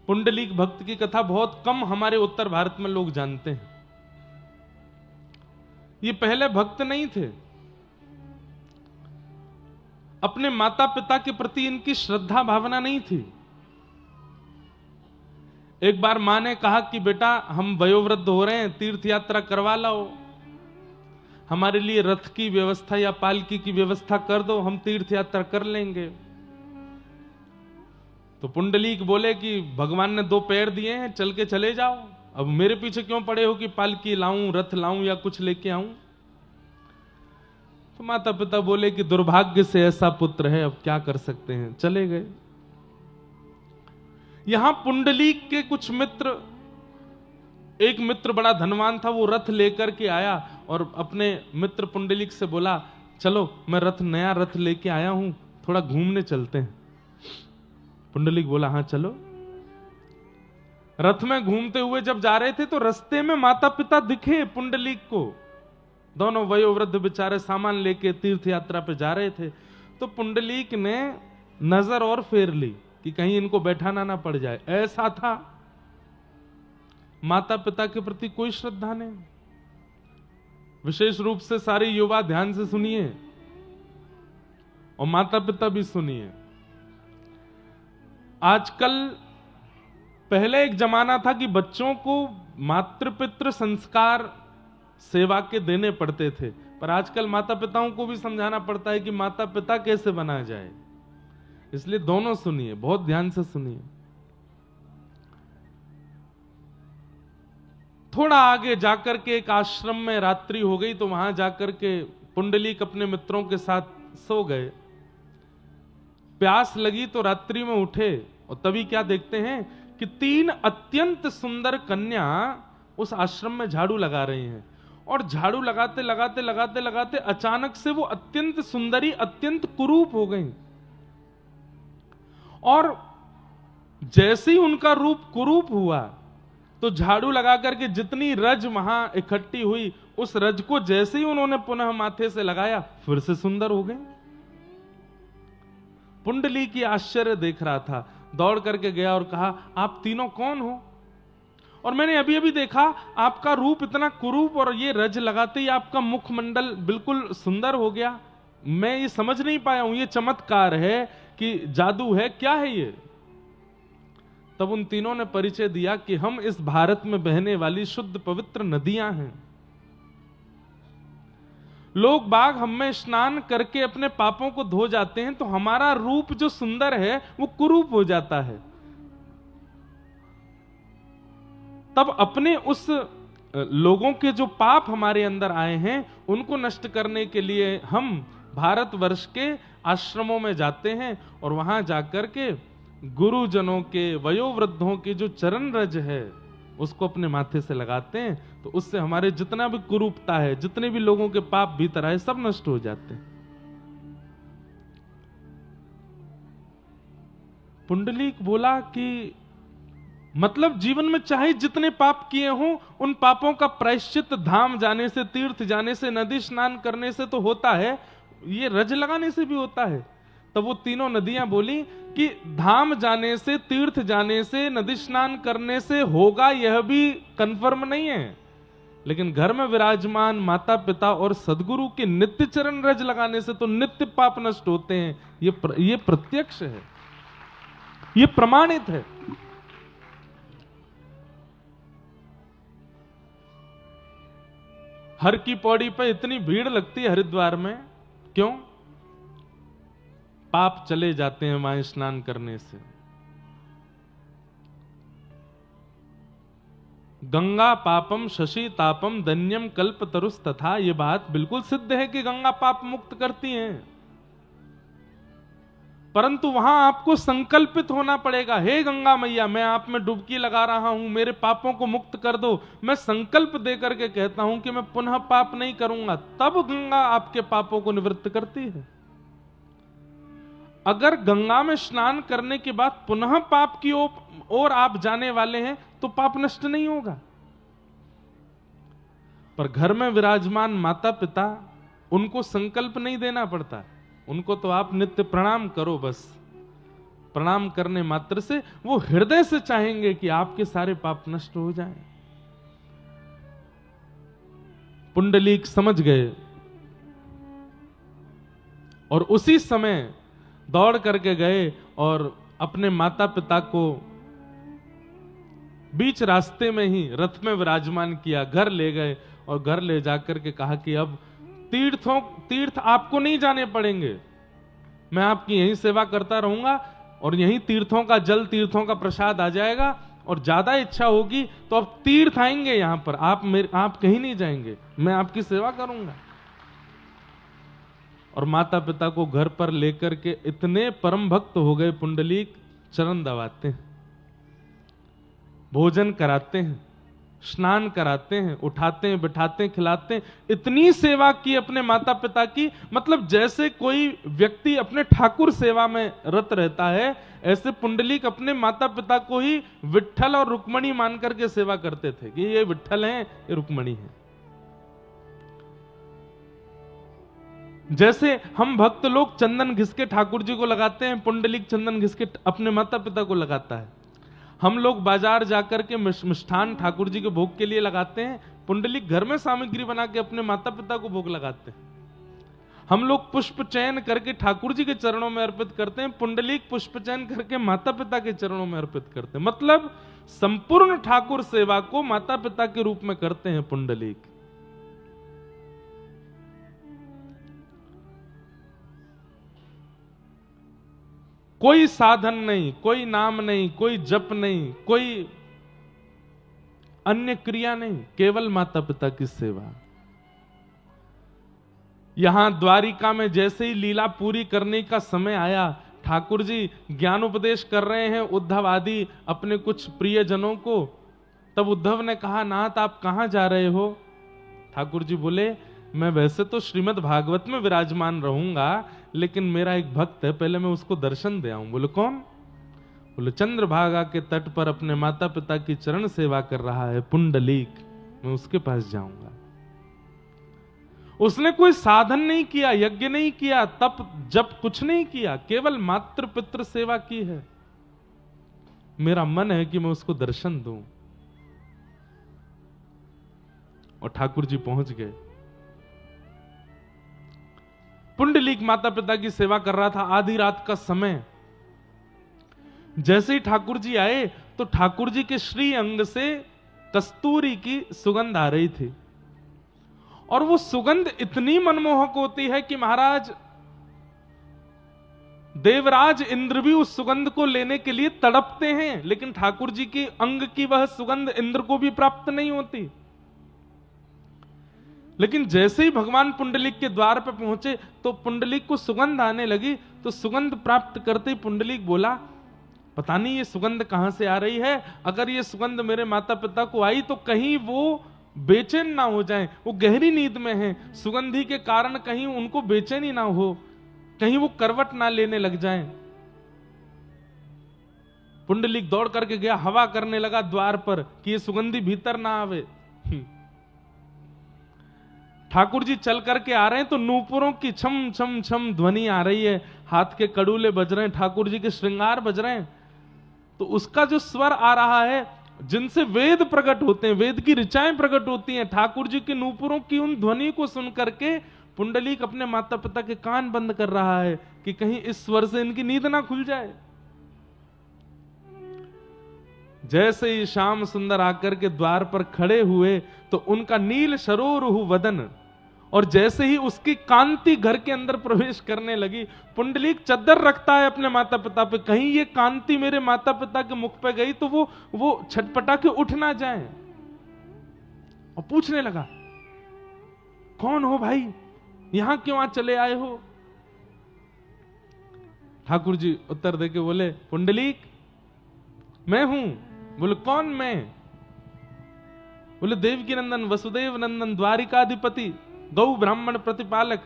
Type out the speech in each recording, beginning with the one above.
पुंडलीक भक्त की कथा बहुत कम हमारे उत्तर भारत में लोग जानते हैं। ये पहले भक्त नहीं थे। अपने माता पिता के प्रति इनकी श्रद्धा भावना नहीं थी। एक बार मां ने कहा कि बेटा हम वयोवृद्ध हो रहे हैं, तीर्थ यात्रा करवा लाओ, हमारे लिए रथ की व्यवस्था या पालकी की व्यवस्था कर दो, हम तीर्थ यात्रा कर लेंगे। तो पुंडलीक बोले कि भगवान ने 2 पैर दिए हैं, चल के चले जाओ, अब मेरे पीछे क्यों पड़े हो कि पालकी लाऊं, रथ लाऊं या कुछ लेके आऊं। तो माता पिता बोले कि दुर्भाग्य से ऐसा पुत्र है, अब क्या कर सकते हैं, चले गए। यहां पुंडलीक के कुछ मित्र, एक मित्र बड़ा धनवान था, वो रथ लेकर के आया और अपने मित्र पुंडलीक से बोला चलो मैं नया रथ लेके आया हूं, थोड़ा घूमने चलते हैं। पुंडलीक बोला हाँ चलो। रथ में घूमते हुए जब जा रहे थे तो रास्ते में माता पिता दिखे पुंडलीक को, दोनों वयोवृद्ध बेचारे सामान लेके तीर्थ यात्रा पे जा रहे थे। तो पुंडलीक ने नजर और फेर ली कि कहीं इनको बैठाना ना पड़ जाए। ऐसा था, माता पिता के प्रति कोई श्रद्धा नहीं। विशेष रूप से सारे युवा ध्यान से सुनिए और माता पिता भी सुनिए। आजकल, पहले एक जमाना था कि बच्चों को मातृपितृ संस्कार सेवा के देने पड़ते थे, पर आजकल माता पिताओं को भी समझाना पड़ता है कि माता पिता कैसे बना जाए। इसलिए दोनों सुनिए, बहुत ध्यान से सुनिए। थोड़ा आगे जाकर के एक आश्रम में रात्रि हो गई, तो वहां जाकर के पुंडलीक अपने मित्रों के साथ सो गए। प्यास लगी तो रात्रि में उठे और तभी क्या देखते हैं कि 3 अत्यंत सुंदर कन्या उस आश्रम में झाड़ू लगा रही हैं। और झाड़ू लगाते लगाते लगाते लगाते अचानक से वो अत्यंत सुंदरी अत्यंत कुरूप हो गई। और जैसे ही उनका रूप कुरूप हुआ तो झाड़ू लगा करके जितनी रज वहां इकट्ठी हुई, उस रज को जैसे ही उन्होंने पुनः माथे से लगाया फिर से सुंदर हो गए। पुंडलीक की आश्चर्य देख रहा था, दौड़ करके गया और कहा आप तीनों कौन हो? और मैंने अभी अभी देखा आपका रूप इतना कुरूप और ये रज लगाते ही आपका मुखमंडल बिल्कुल सुंदर हो गया। मैं ये समझ नहीं पाया हूं, ये चमत्कार है कि जादू है, क्या है ये? तब उन तीनों ने परिचय दिया कि हम इस भारत में बहने वाली शुद्ध पवित्र नदियां हैं। लोग बाग हम में स्नान करके अपने पापों को धो जाते हैं तो हमारा रूप जो सुंदर है वो कुरूप हो जाता है। तब अपने उस लोगों के जो पाप हमारे अंदर आए हैं उनको नष्ट करने के लिए हम भारतवर्ष के आश्रमों में जाते हैं और वहां जाकर के गुरुजनों के, वयोवृद्धों के जो चरण रज है उसको अपने माथे से लगाते हैं, तो उससे हमारे जितना भी कुरूपता है, जितने भी लोगों के पाप भीतर आए, सब नष्ट हो जाते हैं। पुंडलीक बोला कि मतलब जीवन में चाहे जितने पाप किए हों, उन पापों का प्रायश्चित धाम जाने से, तीर्थ जाने से, नदी स्नान करने से तो होता है, ये रज लगाने से भी होता है। तब वो तीनों नदियां बोली कि धाम जाने से, तीर्थ जाने से, नदी स्नान करने से होगा यह भी कंफर्म नहीं है, लेकिन घर में विराजमान माता पिता और सदगुरु के नित्य चरण रज लगाने से तो नित्य पाप नष्ट होते हैं। ये प्रत्यक्ष है, ये प्रमाणित है। हर की पौड़ी पे इतनी भीड़ लगती है हरिद्वार में, क्यों? पाप चले जाते हैं वहां स्नान करने से। गंगा पापम शशि तापम धन्यम कल्प तरुस तथा, ये बात बिल्कुल सिद्ध है कि गंगा पाप मुक्त करती हैं, परंतु वहां आपको संकल्पित होना पड़ेगा। हे गंगा मैया, मैं आप में डुबकी लगा रहा हूं, मेरे पापों को मुक्त कर दो। मैं संकल्प दे करके कहता हूं कि मैं पुनः पाप नहीं करूंगा, तब गंगा आपके पापों को निवृत्त करती है। अगर गंगा में स्नान करने के बाद पुनः पाप की ओर आप जाने वाले हैं तो पाप नष्ट नहीं होगा। पर घर में विराजमान माता पिता, उनको संकल्प नहीं देना पड़ता, उनको तो आप नित्य प्रणाम करो बस। प्रणाम करने मात्र से वो हृदय से चाहेंगे कि आपके सारे पाप नष्ट हो जाएं। पुंडलीक समझ गए और उसी समय दौड़ करके गए और अपने माता पिता को बीच रास्ते में ही रथ में विराजमान किया, घर ले गए और घर ले जाकर के कहा कि अब तीर्थ आपको नहीं जाने पड़ेंगे, मैं आपकी यही सेवा करता रहूंगा और यही तीर्थों का जल, तीर्थों का प्रसाद आ जाएगा, और ज्यादा इच्छा होगी तो अब तीर्थ आएंगे यहां पर, आप कहीं नहीं जाएंगे, मैं आपकी सेवा करूंगा। और माता पिता को घर पर लेकर के इतने परम भक्त हो गए पुंडलीक, चरण दबाते हैं, भोजन कराते हैं, स्नान कराते हैं, उठाते हैं, बिठाते हैं, खिलाते हैं, इतनी सेवा की अपने माता पिता की। मतलब जैसे कोई व्यक्ति अपने ठाकुर सेवा में रत रहता है, ऐसे पुंडलीक अपने माता पिता को ही विट्ठल और रुक्मणी मान करके सेवा करते थे कि ये विट्ठल हैं, ये रुक्मणी हैं। जैसे हम भक्त लोग चंदन घिस के ठाकुर जी को लगाते हैं, पुंडलीक चंदन घिस के अपने माता पिता को लगाता है। हम लोग बाजार जाकर के मिष्ठान ठाकुर जी के भोग के लिए लगाते हैं, पुंडलीक घर में सामग्री बना के अपने माता पिता को भोग लगाते हैं। हम लोग पुष्प चयन करके ठाकुर जी के चरणों में अर्पित करते हैं, पुंडलीक पुष्प चयन करके माता पिता के चरणों में अर्पित करते हैं। मतलब संपूर्ण ठाकुर सेवा को माता पिता के रूप में करते हैं पुंडलीक। कोई साधन नहीं, कोई नाम नहीं, कोई जप नहीं, कोई अन्य क्रिया नहीं, केवल माता पिता की सेवा। यहां द्वारिका में जैसे ही लीला पूरी करने का समय आया, ठाकुर जी ज्ञान उपदेश कर रहे हैं उद्धव आदि अपने कुछ प्रियजनों को। तब उद्धव ने कहा, नाथ आप कहां जा रहे हो? ठाकुर जी बोले, मैं वैसे तो श्रीमद् भागवत में विराजमान रहूंगा, लेकिन मेरा एक भक्त है, पहले मैं उसको दर्शन दे आऊं। बोले कौन? बोले चंद्रभागा के तट पर अपने माता पिता की चरण सेवा कर रहा है पुंडलीक, मैं उसके पास जाऊंगा। उसने कोई साधन नहीं किया, यज्ञ नहीं किया, तप जप कुछ नहीं किया, केवल मातृ पितृ सेवा की है। मेरा मन है कि मैं उसको दर्शन दूं। और ठाकुर जी पहुंच गए। पुंडलीक माता पिता की सेवा कर रहा था, आधी रात का समय। जैसे ही ठाकुर जी आए तो ठाकुर जी के श्री अंग से कस्तूरी की सुगंध आ रही थी, और वो सुगंध इतनी मनमोहक होती है कि महाराज देवराज इंद्र भी उस सुगंध को लेने के लिए तड़पते हैं, लेकिन ठाकुर जी के अंग की वह सुगंध इंद्र को भी प्राप्त नहीं होती। लेकिन जैसे ही भगवान पुंडलीक के द्वार पर पहुंचे तो पुंडलीक को सुगंध आने लगी। तो सुगंध प्राप्त करते ही पुंडलीक बोला, पता नहीं ये सुगंध कहां से आ रही है, अगर ये सुगंध मेरे माता पिता को आई तो कहीं वो बेचैन ना हो जाएं, वो गहरी नींद में हैं, सुगंधी के कारण कहीं उनको बेचैनी ना हो, कहीं वो करवट ना लेने लग जाएं। पुंडलीक दौड़ करके गया, हवा करने लगा द्वार पर कि ये सुगंधी भीतर ना आवे। ठाकुर जी चल करके आ रहे हैं तो नूपुरों की छम छम छम ध्वनि आ रही है, हाथ के कड़ूले बज रहे हैं, ठाकुर जी के श्रृंगार बज रहे हैं। तो उसका जो स्वर आ रहा है, जिनसे वेद प्रकट होते हैं, वेद की ऋचाएं प्रकट होती हैं, ठाकुर जी के नूपुरों की उन ध्वनि को सुन करके पुंडलीक अपने माता पिता के कान बंद कर रहा है कि कहीं इस स्वर से इनकी नींद ना खुल जाए। जैसे ही श्याम सुंदर आकर के द्वार पर खड़े हुए तो उनका नील सरोरुह वदन, और जैसे ही उसकी कांति घर के अंदर प्रवेश करने लगी, पुंडलीक चद्दर रखता है अपने माता पिता पे, कहीं ये कांति मेरे माता पिता के मुख पे गई तो वो छटपटा के उठ ना जाए। और पूछने लगा, कौन हो भाई, यहां क्यों आ चले आए हो? ठाकुर जी उत्तर देके बोले, पुंडलीक मैं हूं। बोले कौन मैं? बोले देवकी नंदन, वसुदेव नंदन, द्वारिकाधिपति, गौ ब्राह्मण प्रतिपालक,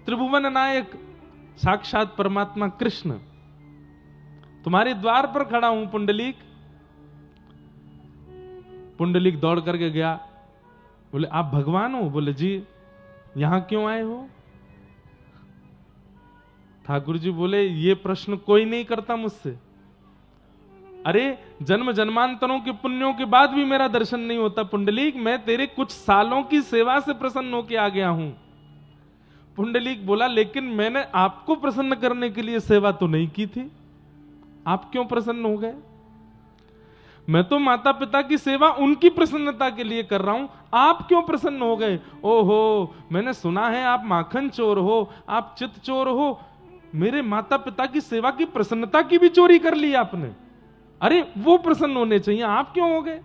त्रिभुवन नायक, साक्षात परमात्मा कृष्ण, तुम्हारे द्वार पर खड़ा हूं पुंडलीक। पुंडलीक दौड़ करके गया, बोले आप भगवान हो? बोले जी। यहां क्यों आए हो? ठाकुर जी बोले ये प्रश्न कोई नहीं करता मुझसे। अरे जन्म जन्मांतरों के पुण्यों के बाद भी मेरा दर्शन नहीं होता पुंडलीक, मैं तेरे कुछ सालों की सेवा से प्रसन्न होके आ गया हूं। पुंडलीक बोला लेकिन मैंने आपको प्रसन्न करने के लिए सेवा तो नहीं की थी, आप क्यों प्रसन्न हो गए? मैं तो माता पिता की सेवा उनकी प्रसन्नता के लिए कर रहा हूं, आप क्यों प्रसन्न हो गए? ओहो, मैंने सुना है आप माखन चोर हो, आप चित चोर हो, मेरे माता पिता की सेवा की प्रसन्नता की भी चोरी कर ली आपने। अरे वो प्रसन्न होने चाहिए, आप क्यों हो गए?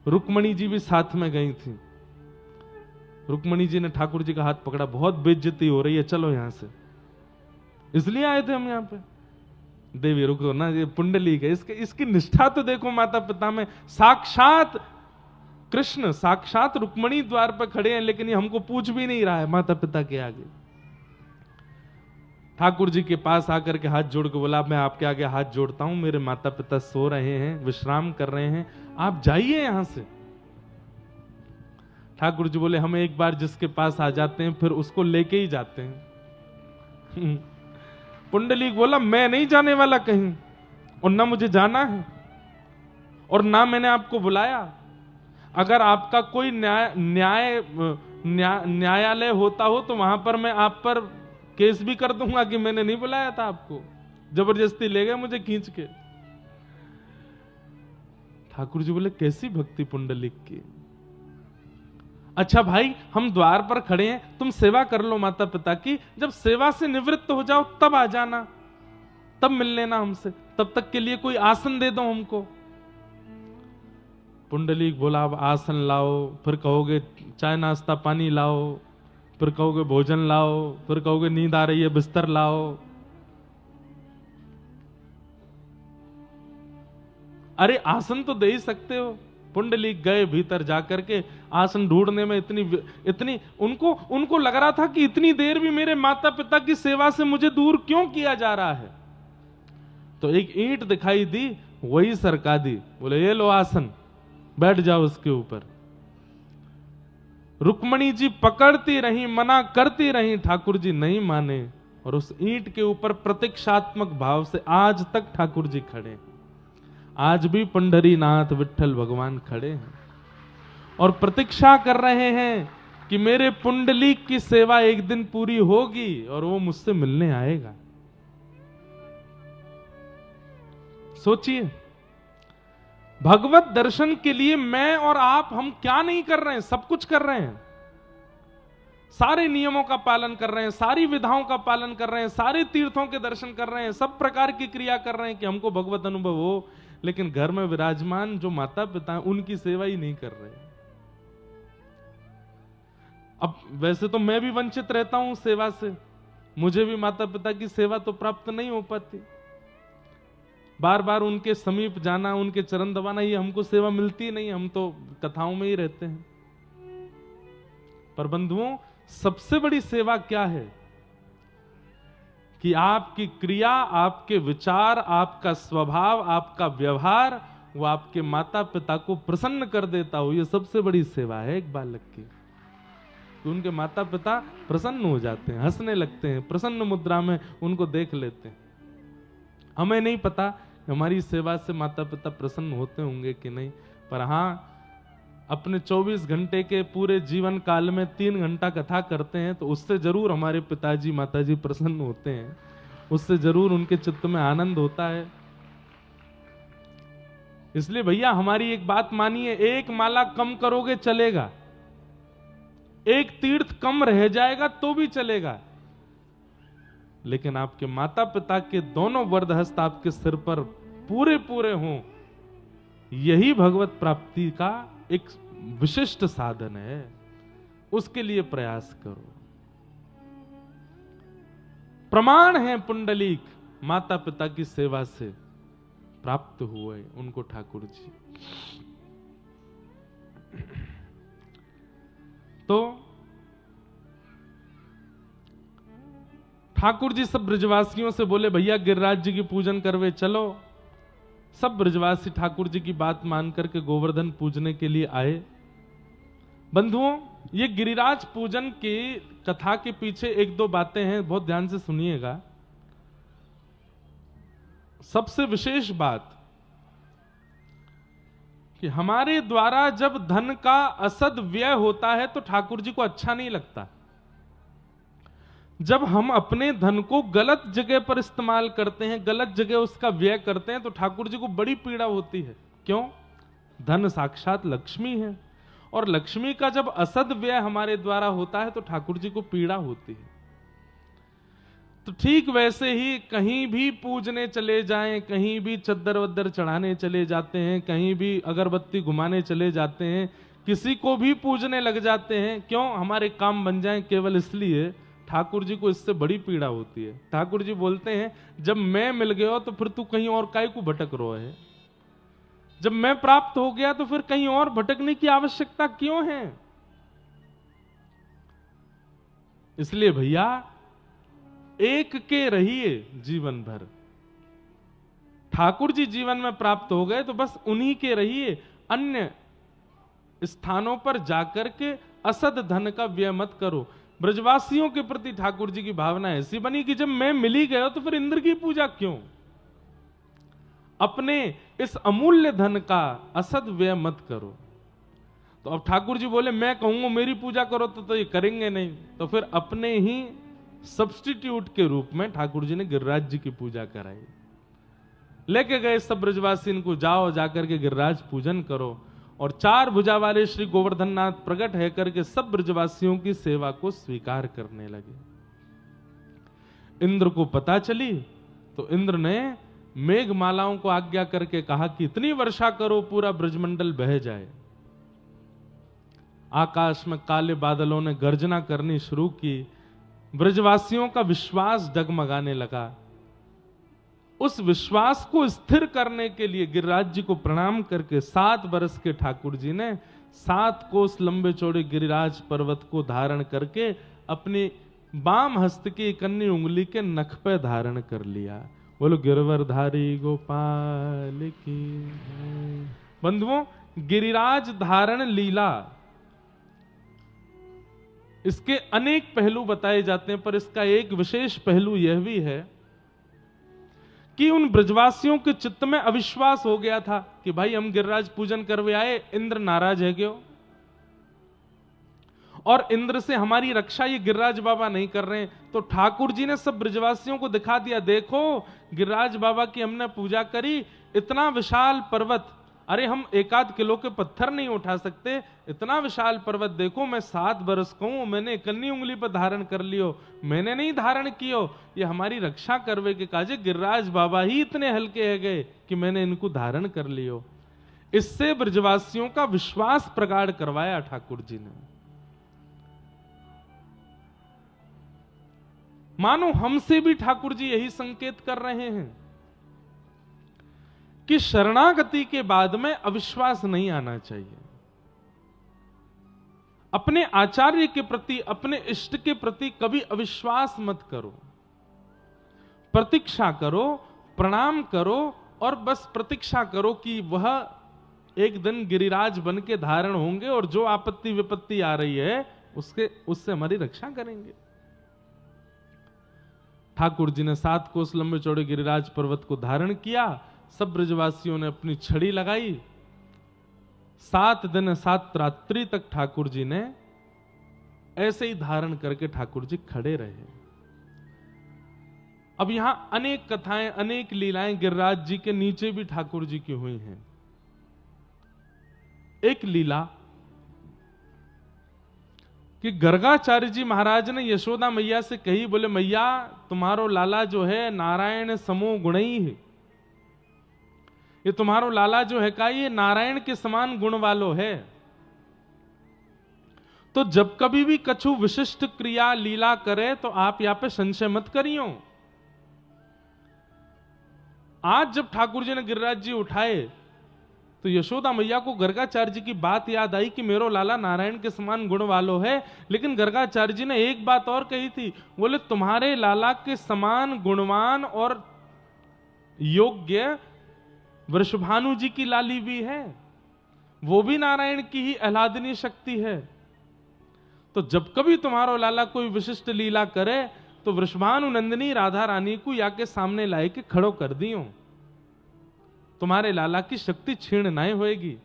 रुक्मणी जी भी साथ में गई थी। रुक्मणी जी ने ठाकुर जी का हाथ पकड़ा, बहुत बेइज्जती हो रही है, चलो यहां से, इसलिए आए थे हम यहां पे। देवी रुको ना, ये पुंडलीक है, इसकी निष्ठा तो देखो माता पिता में, साक्षात कृष्ण साक्षात रुक्मणी द्वार पर खड़े हैं, लेकिन ये हमको पूछ भी नहीं रहा है माता पिता के आगे। ठाकुर जी के पास आकर के हाथ जोड़ के बोला मैं आपके आगे हाथ जोड़ता हूं, मेरे माता पिता सो रहे हैं, विश्राम कर रहे हैं, आप जाइए यहां से। ठाकुर जी बोले हम एक बार जिसके पास आ जाते हैं फिर उसको लेके ही जाते हैं। पुंडलीक बोला मैं नहीं जाने वाला कहीं, और ना मुझे जाना है, और ना मैंने आपको बुलाया। अगर आपका कोई न्यायालय होता हो तो वहां पर मैं आप पर केस भी कर दूंगा कि मैंने नहीं बुलाया था आपको, जबरदस्ती ले गए मुझे खींच के। ठाकुर जी बोले कैसी भक्ति पुंडलीक की। अच्छा भाई हम द्वार पर खड़े हैं, तुम सेवा कर लो माता पिता की, जब सेवा से निवृत्त हो जाओ तब आ जाना, तब मिल लेना हमसे, तब तक के लिए कोई आसन दे दो हमको। पुंडलीक बोला अब आसन लाओ, फिर कहोगे चाय नाश्ता पानी लाओ, फिर कहोगे भोजन लाओ, फिर कहोगे नींद आ रही है बिस्तर लाओ। अरे आसन तो दे ही सकते हो। पुंडलीक गए भीतर जाकर के आसन ढूंढने में इतनी उनको लग रहा था कि इतनी देर भी मेरे माता पिता की सेवा से मुझे दूर क्यों किया जा रहा है। तो एक ईंट दिखाई दी, वही सरका दी, बोले ये लो आसन, बैठ जाओ उसके ऊपर। रुक्मणी जी पकड़ती रही, मना करती रही, ठाकुर जी नहीं माने, और उस ईंट के ऊपर प्रतीक्षात्मक भाव से आज तक ठाकुर जी खड़े। आज भी पंढरीनाथ विठ्ठल भगवान खड़े हैं और प्रतीक्षा कर रहे हैं कि मेरे पुंडलीक की सेवा एक दिन पूरी होगी और वो मुझसे मिलने आएगा। सोचिए, भगवत दर्शन के लिए मैं और आप हम क्या नहीं कर रहे हैं, सब कुछ कर रहे हैं। सारे नियमों का पालन कर रहे हैं, सारी विधाओं का पालन कर रहे हैं, सारे तीर्थों के दर्शन कर रहे हैं, सब प्रकार की क्रिया कर रहे हैं कि हमको भगवत अनुभव हो, लेकिन घर में विराजमान जो माता पिता हैं उनकी सेवा ही नहीं कर रहे। अब वैसे तो मैं भी वंचित रहता हूं सेवा से, मुझे भी माता पिता की सेवा तो प्राप्त नहीं हो पाती। बार बार उनके समीप जाना, उनके चरण दबाना, ये हमको सेवा मिलती नहीं, हम तो कथाओं में ही रहते हैं। पर बंधुओं, सबसे बड़ी सेवा क्या है कि आपकी क्रिया, आपके विचार, आपका स्वभाव, आपका व्यवहार वो आपके माता पिता को प्रसन्न कर देता हो। ये सबसे बड़ी सेवा है एक बालक की, कि उनके माता पिता प्रसन्न हो जाते हैं, हंसने लगते हैं, प्रसन्न मुद्रा में उनको देख लेते हैं। हमें नहीं पता हमारी सेवा से माता पिता प्रसन्न होते होंगे कि नहीं, पर हाँ, अपने 24 घंटे के पूरे जीवन काल में 3 घंटा कथा करते हैं तो उससे जरूर हमारे पिताजी माताजी प्रसन्न होते हैं, उससे जरूर उनके चित्त में आनंद होता है। इसलिए भैया हमारी एक बात मानिए, एक माला कम करोगे चलेगा, एक तीर्थ कम रह जाएगा तो भी चलेगा, लेकिन आपके माता पिता के दोनों वरदहस्त आपके सिर पर पूरे पूरे हों, यही भगवत प्राप्ति का एक विशिष्ट साधन है। उसके लिए प्रयास करो। प्रमाण है पुंडलीक माता पिता की सेवा से प्राप्त हुए उनको ठाकुर जी। तो ठाकुर जी सब ब्रजवासियों से बोले भैया गिरिराज जी की पूजन करवे चलो। सब ब्रजवासी ठाकुर जी की बात मान करके गोवर्धन पूजने के लिए आए। बंधुओं, ये गिरिराज पूजन की कथा के पीछे एक दो बातें हैं, बहुत ध्यान से सुनिएगा। सबसे विशेष बात कि हमारे द्वारा जब धन का असद व्यय होता है तो ठाकुर जी को अच्छा नहीं लगता। जब हम अपने धन को गलत जगह पर इस्तेमाल करते हैं, गलत जगह उसका व्यय करते हैं, तो ठाकुर जी को बड़ी पीड़ा होती है। क्यों? धन साक्षात लक्ष्मी है, और लक्ष्मी का जब असद व्यय हमारे द्वारा होता है तो ठाकुर जी को पीड़ा होती है। तो ठीक वैसे ही कहीं भी पूजने चले जाएं, कहीं भी चद्दर वद्दर चढ़ाने चले जाते हैं, कहीं भी अगरबत्ती घुमाने चले जाते हैं, किसी को भी पूजने लग जाते हैं, क्यों? हमारे काम बन जाएं, केवल इसलिए। ठाकुर जी को इससे बड़ी पीड़ा होती है। ठाकुर जी बोलते हैं, जब मैं मिल गया तो फिर तू कहीं और काहे को भटक रहा है? जब मैं प्राप्त हो गया तो फिर कहीं और भटकने की आवश्यकता क्यों है? इसलिए भैया, एक के रहिए जीवन भर। ठाकुर जी जीवन में प्राप्त हो गए तो बस उन्हीं के रहिए, अन्य स्थानों पर जाकर के असद धन का व्यय मत करो। ब्रजवासियों के प्रति ठाकुर जी की भावना ऐसी बनी कि जब मैं मिल ही गया तो फिर इंद्र की पूजा क्यों? अपने इस अमूल्य धन का असद व्यय मत करो। तो अब ठाकुर जी बोले, मैं कहूंगा मेरी पूजा करो तो ये करेंगे नहीं, तो फिर अपने ही सब्स्टिट्यूट के रूप में ठाकुर जी ने गिरिराज जी की पूजा कराई। लेके गए सब ब्रजवासी, इनको जाओ जाकर के गिरिराज पूजन करो। और 4 भुजा वाले श्री गोवर्धन नाथ प्रकट है करके सब ब्रजवासियों की सेवा को स्वीकार करने लगे। इंद्र को पता चली तो इंद्र ने मेघमालाओं को आज्ञा करके कहा कि इतनी वर्षा करो पूरा ब्रजमंडल बह जाए। आकाश में काले बादलों ने गर्जना करनी शुरू की। ब्रजवासियों का विश्वास डगमगाने लगा। उस विश्वास को स्थिर करने के लिए गिरिराज जी को प्रणाम करके 7 वर्ष के ठाकुर जी ने 7 कोस लंबे चौड़े गिरिराज पर्वत को धारण करके अपनी बाम हस्त की कन्नी उंगली के नख पे धारण कर लिया। बोलो गिरवरधारी गोपाल की। बंधुओं, गिरिराज धारण लीला, इसके अनेक पहलू बताए जाते हैं, पर इसका एक विशेष पहलू यह भी है कि उन ब्रजवासियों के चित्त में अविश्वास हो गया था कि भाई हम गिरिराज पूजन करवे आए, इंद्र नाराज है क्यों? और इंद्र से हमारी रक्षा ये गिरिराज बाबा नहीं कर रहे हैं। तो ठाकुर जी ने सब ब्रजवासियों को दिखा दिया, देखो गिरिराज बाबा की हमने पूजा करी, इतना विशाल पर्वत, अरे हम 1-8 किलो के पत्थर नहीं उठा सकते, इतना विशाल पर्वत देखो, मैं 7 वर्ष का हूं, मैंने कन्नी उंगली पर धारण कर लियो, मैंने नहीं धारण कियो, ये हमारी रक्षा करवे के काजे गिरिराज बाबा ही इतने हल्के है गए कि मैंने इनको धारण कर लियो। इससे ब्रजवासियों का विश्वास प्रगाढ़ करवाया ठाकुर जी ने। मानो हमसे भी ठाकुर जी यही संकेत कर रहे हैं कि शरणागति के बाद में अविश्वास नहीं आना चाहिए। अपने आचार्य के प्रति, अपने इष्ट के प्रति कभी अविश्वास मत करो। प्रतीक्षा करो, प्रणाम करो, और बस प्रतीक्षा करो कि वह एक दिन गिरिराज बन के धारण होंगे और जो आपत्ति विपत्ति आ रही है उससे हमारी रक्षा करेंगे। ठाकुर जी ने 7 कोस लंबे चौड़े गिरिराज पर्वत को धारण किया। सब ब्रजवासियों ने अपनी छड़ी लगाई। 7 दिन 7 रात्रि तक ठाकुर जी ने ऐसे ही धारण करके ठाकुर जी खड़े रहे। अब यहां अनेक कथाएं, अनेक लीलाएं गिरिराज जी के नीचे भी ठाकुर जी की हुई हैं। एक लीला कि गर्गाचार्य जी महाराज ने यशोदा मैया से कही, बोले मैया तुम्हारो लाला जो है नारायण समो गुणई है, ये तुम्हारो लाला जो है का ये नारायण के समान गुण वालो है। तो जब कभी भी कछु विशिष्ट क्रिया लीला करे तो आप यहां पे संशय मत करियो। आज जब ठाकुर जी ने गिरिराज जी उठाए तो यशोदा मैया को गर्गाचार्य जी की बात याद आई कि मेरो लाला नारायण के समान गुण वालो है। लेकिन गर्गाचार्य जी ने एक बात और कही थी, बोले तुम्हारे लाला के समान गुणवान और योग्य वृषभानु जी की लाली भी है, वो भी नारायण की ही आह्लादनीय शक्ति है। तो जब कभी तुम्हारो लाला कोई विशिष्ट लीला करे तो वृषभानु नंदिनी राधा रानी को या के सामने लाए के खड़ो कर दियो, तुम्हारे लाला की शक्ति क्षीण नहीं होएगी।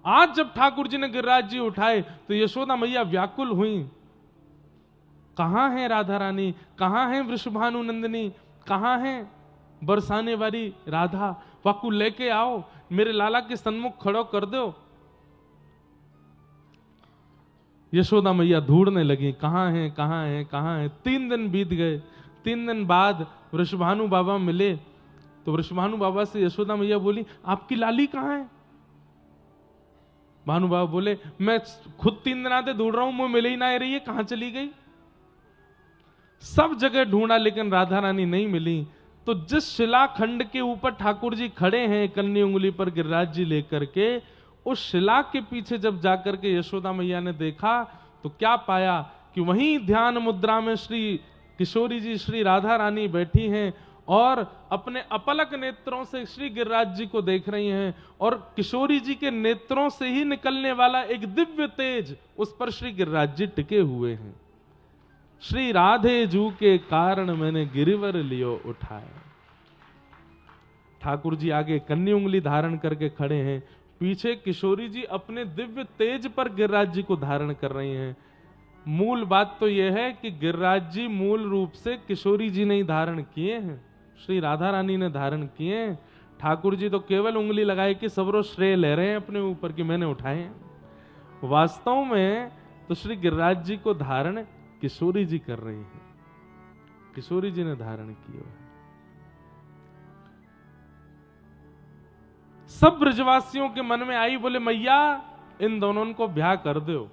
आज जब ठाकुर जी ने गिरिराज जी उठाए तो यशोदा मैया व्याकुल हुई, कहां है राधा रानी, कहां है वृषभानु नंदिनी, कहां है बरसाने वाली राधा, वाकू लेके आओ, मेरे लाला के सन्मुख खड़ो कर दो। यशोदा मैया ढूंढने लगी, कहां है कहां है कहां है। 3 दिन बीत गए। 3 दिन बाद वृषभानु बाबा मिले तो वृषभानु बाबा से यशोदा मैया बोली, आपकी लाली कहां है? भानु बाबा बोले, मैं खुद 3 दिन आते ढूंढ रहा हूं, मुझे मिल ही ना रही है, कहां चली गई? सब जगह ढूंढा लेकिन राधा रानी नहीं मिली। तो जिस शिलाखंड के ऊपर ठाकुर जी खड़े हैं कन्नी उंगली पर गिरिराज जी लेकर के, उस शिला के पीछे जब जाकर के यशोदा मैया ने देखा तो क्या पाया कि वहीं ध्यान मुद्रा में श्री किशोरी जी, श्री राधा रानी बैठी हैं और अपने अपलक नेत्रों से श्री गिरिराज जी को देख रही हैं, और किशोरी जी के नेत्रों से ही निकलने वाला एक दिव्य तेज उस पर श्री गिरिराज जी टिके हुए हैं। श्री राधे जू के कारण मैंने गिरिवर लियो उठाया। ठाकुर जी आगे कन्नी उंगली धारण करके खड़े हैं, पीछे किशोरी जी अपने दिव्य तेज पर गिरिराज जी को धारण कर रही हैं। मूल बात तो यह है कि गिरिराज जी मूल रूप से किशोरी जी ने ही धारण किए हैं, श्री राधा रानी ने धारण किए हैं। ठाकुर जी तो केवल उंगली लगाए कि सबरो श्रेय ले रहे हैं अपने ऊपर कि मैंने उठाए। वास्तव में तो श्री गिरिराज जी को धारण किशोरी जी कर रही हैं, किशोरी जी ने धारण किया। सब ब्रजवासियों के मन में आई, बोले मैया इन दोनों को ब्याह कर दो,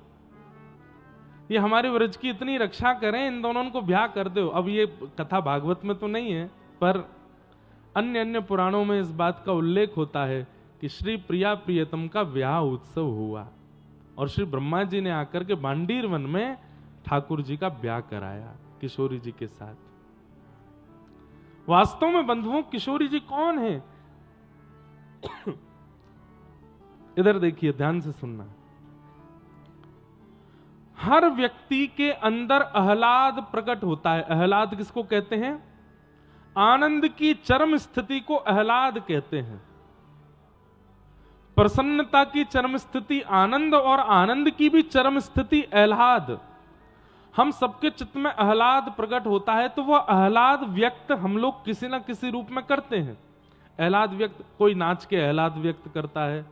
ये हमारे व्रज की इतनी रक्षा करें, इन दोनों को ब्याह कर दो। अब ये कथा भागवत में तो नहीं है, पर अन्य अन्य पुराणों में इस बात का उल्लेख होता है कि श्री प्रिया प्रियतम का ब्याह उत्सव हुआ और श्री ब्रह्मा जी ने आकर के बांडीर वन में ठाकुर जी का ब्याह कराया किशोरी जी के साथ। वास्तव में बंधुओं किशोरी जी कौन है? इधर देखिए, ध्यान से सुनना। हर व्यक्ति के अंदर आह्लाद प्रकट होता है। आह्लाद किसको कहते हैं? आनंद की चरम स्थिति को आह्लाद कहते हैं। प्रसन्नता की चरम स्थिति आनंद और आनंद की भी चरम स्थिति आह्लाद। हम सबके चित्त में आह्लाद प्रकट होता है तो वह आह्लाद व्यक्त हम लोग किसी ना किसी रूप में करते हैं। आह्लाद व्यक्त, कोई नाच के आह्लाद व्यक्त करता है,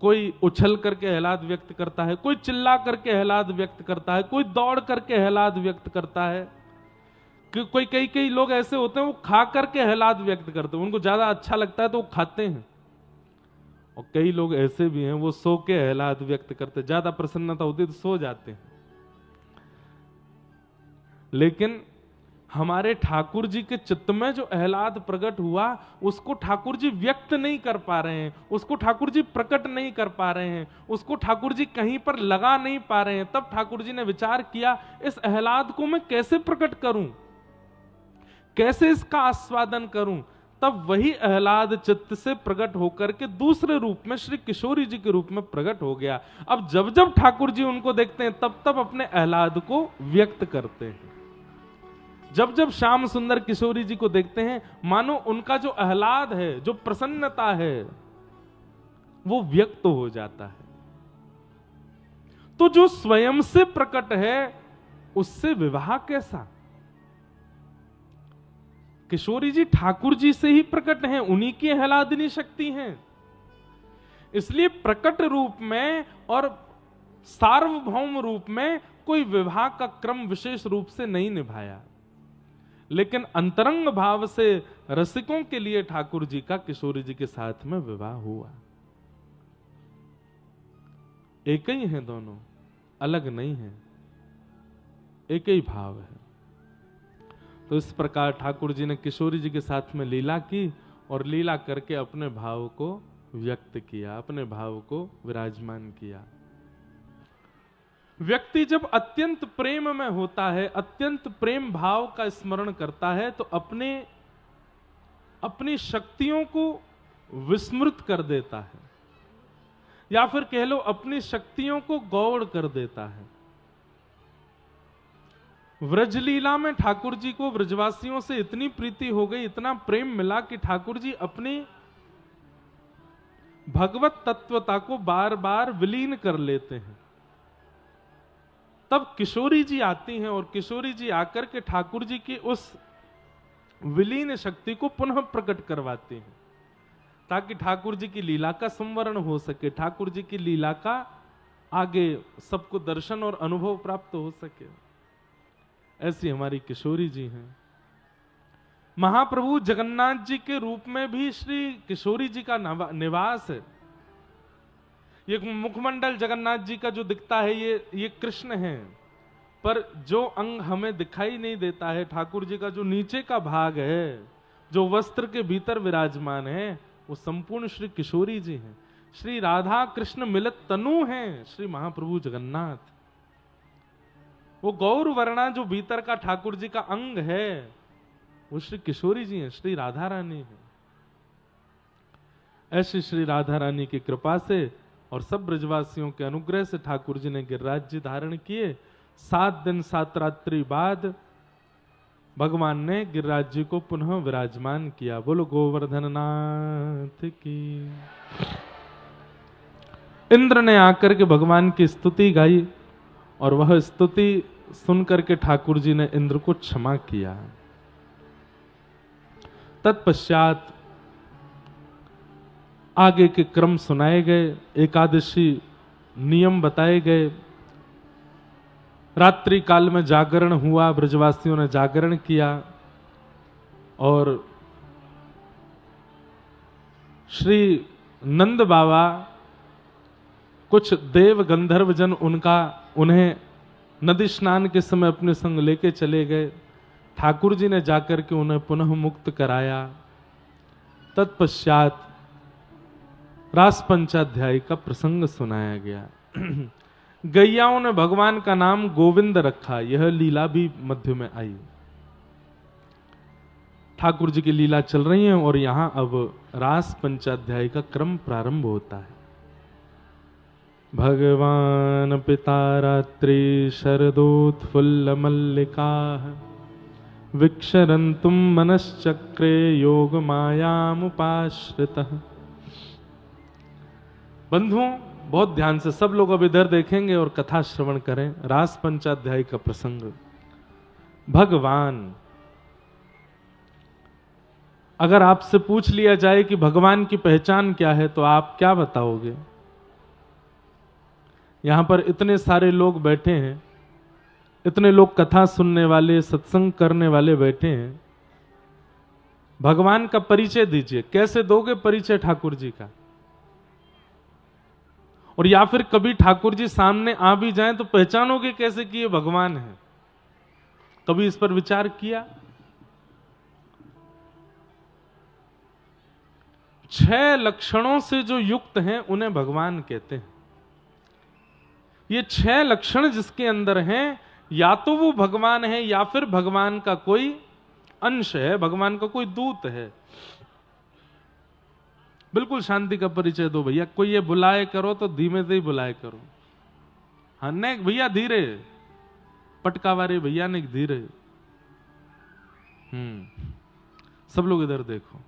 कोई उछल करके आह्लाद व्यक्त करता है, कोई चिल्ला करके आह्लाद व्यक्त करता है, कोई दौड़ करके आह्लाद व्यक्त करता है, कोई कई लोग ऐसे होते हैं वो खा करके आह्लाद व्यक्त करते हैं, उनको ज्यादा अच्छा लगता है तो वो खाते हैं। और कई लोग ऐसे भी हैं वो सो के आह्लाद व्यक्त करते, ज्यादा प्रसन्नता होती है तो सो जाते हैं। लेकिन हमारे ठाकुर जी के चित्त में जो आह्लाद प्रकट हुआ उसको ठाकुर जी व्यक्त नहीं कर पा रहे हैं, उसको ठाकुर जी प्रकट नहीं कर पा रहे हैं, उसको ठाकुर जी कहीं पर लगा नहीं पा रहे हैं। तब ठाकुर जी ने विचार किया, इस आह्लाद को मैं कैसे प्रकट करूं, कैसे इसका आस्वादन करूं। तब वही आह्लाद चित्त से प्रकट होकर के दूसरे रूप में श्री किशोरी जी के रूप में प्रकट हो गया। अब जब जब ठाकुर जी उनको देखते हैं तब तब अपने आह्लाद को व्यक्त करते हैं। जब जब श्याम सुंदर किशोरी जी को देखते हैं मानो उनका जो आह्लाद है, जो प्रसन्नता है, वो व्यक्त हो जाता है। तो जो स्वयं से प्रकट है उससे विवाह कैसा? किशोरी जी ठाकुर जी से ही प्रकट हैं, उन्हीं की आह्लादिनी शक्ति हैं। इसलिए प्रकट रूप में और सार्वभौम रूप में कोई विवाह का क्रम विशेष रूप से नहीं निभाया, लेकिन अंतरंग भाव से रसिकों के लिए ठाकुर जी का किशोरी जी के साथ में विवाह हुआ। एक ही है, दोनों अलग नहीं है, एक ही भाव है। तो इस प्रकार ठाकुर जी ने किशोरी जी के साथ में लीला की और लीला करके अपने भाव को व्यक्त किया, अपने भाव को विराजमान किया। व्यक्ति जब अत्यंत प्रेम में होता है, अत्यंत प्रेम भाव का स्मरण करता है तो अपनी शक्तियों को विस्मृत कर देता है। या फिर कह लो अपनी शक्तियों को गौड़ कर देता है। व्रजलीला में ठाकुर जी को व्रजवासियों से इतनी प्रीति हो गई, इतना प्रेम मिला कि ठाकुर जी अपनी भगवत तत्वता को बार बार विलीन कर लेते हैं। तब किशोरी जी आती हैं और किशोरी जी आकर के ठाकुर जी की उस विलीन शक्ति को पुनः प्रकट करवाती हैं, ताकि ठाकुर जी की लीला का संवरण हो सके, ठाकुर जी की लीला का आगे सबको दर्शन और अनुभव प्राप्त हो सके। ऐसी हमारी किशोरी जी हैं। महाप्रभु जगन्नाथ जी के रूप में भी श्री किशोरी जी का निवास है। ये मुखमंडल जगन्नाथ जी का जो दिखता है ये कृष्ण है, पर जो अंग हमें दिखाई नहीं देता है, ठाकुर जी का जो नीचे का भाग है, जो वस्त्र के भीतर विराजमान है, वो संपूर्ण श्री किशोरी जी हैं। श्री राधा कृष्ण मिलित तनु हैं श्री महाप्रभु जगन्नाथ। वो गौर वर्णा जो भीतर का ठाकुर जी का अंग है, वो श्री किशोरी जी हैं, श्री राधा रानी है। ऐसी श्री राधा रानी की कृपा से और सब ब्रजवासियों के अनुग्रह से ठाकुर जी ने गिरिराज जी धारण किए। 7 दिन 7 रात्रि बाद भगवान ने गिरिराज जी को पुनः विराजमान किया। बोलो गोवर्धन नाथ की। इंद्र ने आकर के भगवान की स्तुति गाई और वह स्तुति सुनकर के ठाकुर जी ने इंद्र को क्षमा किया। तत्पश्चात आगे के क्रम सुनाए गए, एकादशी नियम बताए गए। रात्रि काल में जागरण हुआ, ब्रजवासियों ने जागरण किया और श्री नंद बाबा, कुछ देव गंधर्व जन उन्हें नदी स्नान के समय अपने संग लेके चले गए। ठाकुर जी ने जाकर के उन्हें पुनः मुक्त कराया। तत्पश्चात रास पंचाध्याय का प्रसंग सुनाया गया। गैयाओं ने भगवान का नाम गोविंद रखा, यह लीला भी मध्य में आई। ठाकुर जी की लीला चल रही है और यहां अब रास पंचाध्याय का क्रम प्रारंभ होता है। भगवान पिता रात्रि शरदोत्फुल्ल मल्लिका विक्षरन्तुम मनश्चक्रे योग मायामुपाश्रितः। बंधुओं, बहुत ध्यान से सब लोग अब इधर देखेंगे और कथा श्रवण करें। रास पंचाध्याय का प्रसंग। भगवान, अगर आपसे पूछ लिया जाए कि भगवान की पहचान क्या है तो आप क्या बताओगे? यहां पर इतने सारे लोग बैठे हैं, इतने लोग कथा सुनने वाले, सत्संग करने वाले बैठे हैं। भगवान का परिचय दीजिए। कैसे दोगे परिचय ठाकुर जी का? और या फिर कभी ठाकुर जी सामने आ भी जाएं तो पहचानोगे कैसे कि ये भगवान है? कभी इस पर विचार किया? 6 लक्षणों से जो युक्त हैं उन्हें भगवान कहते हैं। ये 6 लक्षण जिसके अंदर हैं, या तो वो भगवान है या फिर भगवान का कोई अंश है, भगवान का कोई दूत है। बिल्कुल शांति का परिचय दो भैया। कोई ये बुलाए करो तो धीमे से ही बुलाए करो। हाँ, ने भैया धीरे, पटकावारे भैया ने धीरे। सब लोग इधर देखो।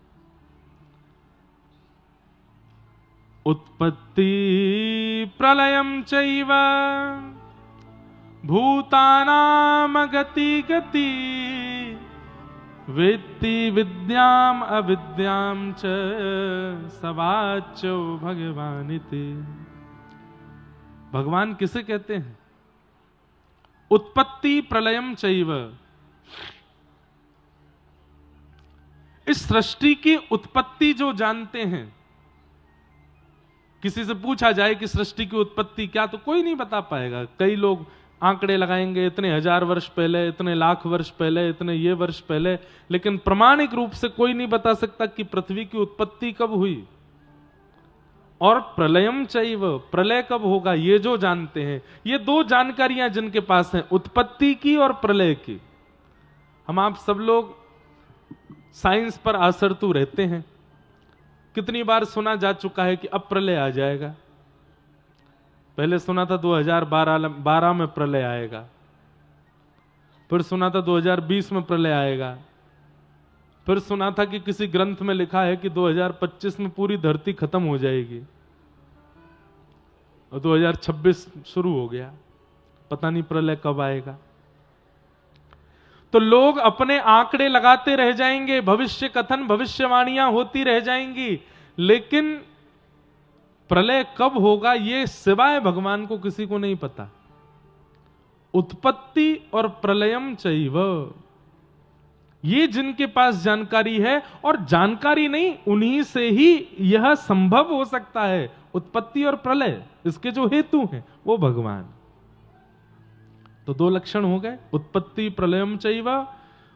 उत्पत्ति प्रलयं चैव भूतानां गति गति वेत्ति विद्याम अविद्याम च सवाच्यो भगवानिति। भगवान किसे कहते हैं? उत्पत्ति प्रलयम चैव। इस सृष्टि की उत्पत्ति जो जानते हैं, किसी से पूछा जाए कि सृष्टि की उत्पत्ति क्या, तो कोई नहीं बता पाएगा। कई लोग आंकड़े लगाएंगे, इतने 1000 वर्ष पहले, इतने लाख वर्ष पहले, इतने ये वर्ष पहले, लेकिन प्रमाणिक रूप से कोई नहीं बता सकता कि पृथ्वी की उत्पत्ति कब हुई और प्रलयम चैव, प्रलय कब होगा, ये जो जानते हैं। ये 2 जानकारियां जिनके पास हैं, उत्पत्ति की और प्रलय की। हम आप सब लोग साइंस पर आसरतू रहते हैं। कितनी बार सुना जा चुका है कि अब प्रलय आ जाएगा। पहले सुना था 2012 में प्रलय आएगा, फिर सुना था 2020 में प्रलय आएगा, फिर सुना था कि किसी ग्रंथ में लिखा है कि 2025 में पूरी धरती खत्म हो जाएगी, और 2026 शुरू हो गया। पता नहीं प्रलय कब आएगा। तो लोग अपने आंकड़े लगाते रह जाएंगे, भविष्य कथन भविष्यवाणियां होती रह जाएंगी, लेकिन प्रलय कब होगा ये सिवाय भगवान को किसी को नहीं पता। उत्पत्ति और प्रलयम चैव, ये जिनके पास जानकारी है, और जानकारी नहीं, उन्हीं से ही यह संभव हो सकता है। उत्पत्ति और प्रलय, इसके जो हेतु हैं वो भगवान। तो दो लक्षण हो गए, उत्पत्ति प्रलयम चैव,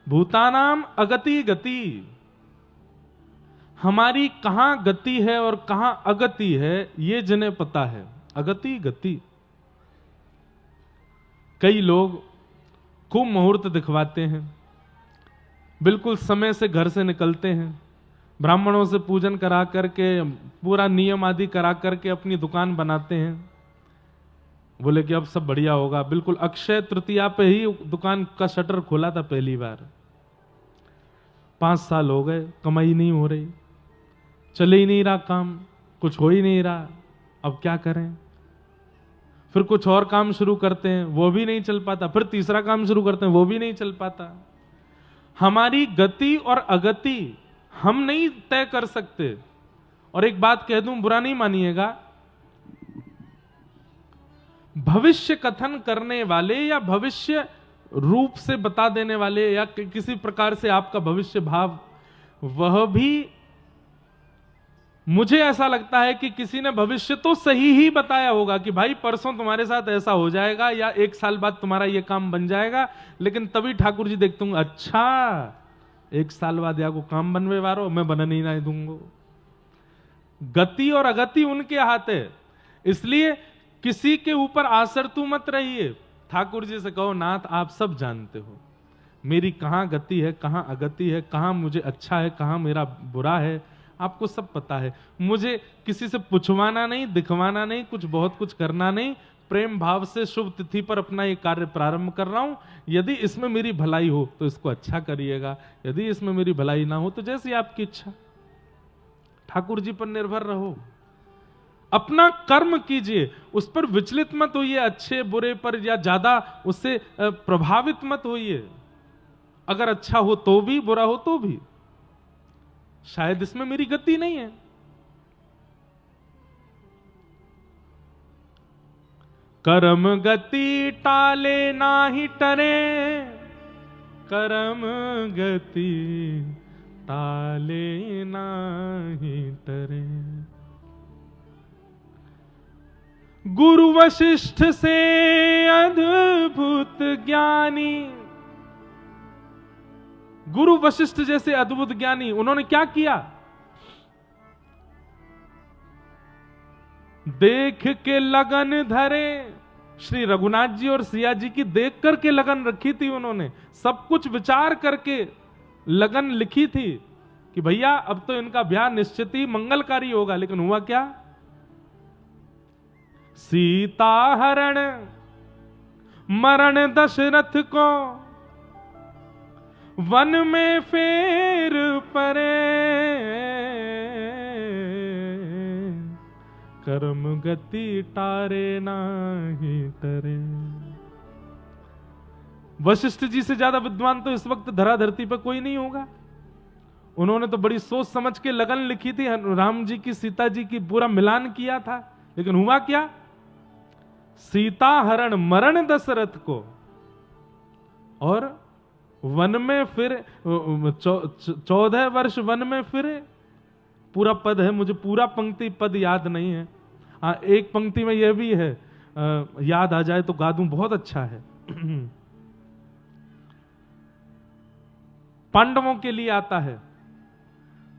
भूतानाम अगति गति। हमारी कहां गति है और कहां अगति है ये जिन्हें पता है। अगति गति, कई लोग खूब मुहूर्त दिखवाते हैं, बिल्कुल समय से घर से निकलते हैं, ब्राह्मणों से पूजन करा करके, पूरा नियम आदि करा करके अपनी दुकान बनाते हैं, बोले कि अब सब बढ़िया होगा। बिल्कुल अक्षय तृतीया पे ही दुकान का शटर खोला था पहली बार। 5 साल हो गए, कमाई नहीं हो रही, चले ही नहीं रहा काम, कुछ हो ही नहीं रहा, अब क्या करें। फिर कुछ और काम शुरू करते हैं, वो भी नहीं चल पाता, फिर तीसरा काम शुरू करते हैं, वो भी नहीं चल पाता। हमारी गति और अगति हम नहीं तय कर सकते। और एक बात कह दूं, बुरा नहीं मानिएगा, भविष्य कथन करने वाले या भविष्य रूप से बता देने वाले या किसी प्रकार से आपका भविष्य भाव, वह भी मुझे ऐसा लगता है कि किसी ने भविष्य तो सही ही बताया होगा कि भाई परसों तुम्हारे साथ ऐसा हो जाएगा या 1 साल बाद तुम्हारा ये काम बन जाएगा, लेकिन तभी ठाकुर जी देखते होंगे, अच्छा 1 साल बाद या को काम बनवे वारो, मैं बनने ही नहीं दूंगा। गति और अगति उनके हाथ है, इसलिए किसी के ऊपर आसरतू मत रहिए। ठाकुर जी से कहो, नाथ आप सब जानते हो मेरी कहां गति है, कहां अगति है, कहां मुझे अच्छा है, कहां मेरा बुरा है, आपको सब पता है। मुझे किसी से पूछवाना नहीं, दिखवाना नहीं, बहुत कुछ करना नहीं। प्रेम भाव से शुभ तिथि पर अपना ये कार्य प्रारंभ कर रहा हूं। यदि इसमें मेरी भलाई हो तो इसको अच्छा करिएगा, यदि इसमें मेरी भलाई ना हो तो जैसी आपकी इच्छा। ठाकुर जी पर निर्भर रहो, अपना कर्म कीजिए, उस पर विचलित मत होइए, अच्छे बुरे पर या ज्यादा उससे प्रभावित मत होइए। अगर अच्छा हो तो भी, बुरा हो तो भी, शायद इसमें मेरी गति नहीं है। कर्म गति टाले नाही टरे, कर्म गति टाले नाही टरे। गुरु वशिष्ठ से अद्भुत ज्ञानी, गुरु वशिष्ठ जैसे अद्भुत ज्ञानी, उन्होंने क्या किया? देख के लगन धरे। श्री रघुनाथ जी और सिया जी की देख करके लगन रखी थी उन्होंने, सब कुछ विचार करके लगन लिखी थी कि भैया अब तो इनका ब्याह निश्चित ही मंगलकारी होगा। लेकिन हुआ क्या? सीता हरण मरण दशरथ को वन में फेर परे, कर्म गति टारे नाही टरे। वशिष्ठ जी से ज्यादा विद्वान तो इस वक्त धरा धरती पर कोई नहीं होगा। उन्होंने तो बड़ी सोच समझ के लगन लिखी थी, राम जी की सीता जी की पूरा मिलान किया था। लेकिन हुआ क्या? सीता हरण मरण दशरथ को, और वन में फिर 14 वर्ष वन में फिरे। पूरा पद है, मुझे पूरा पंक्ति पद याद नहीं है। एक पंक्ति में यह भी है, याद आ जाए तो गा दूं, बहुत अच्छा है। पांडवों के लिए आता है,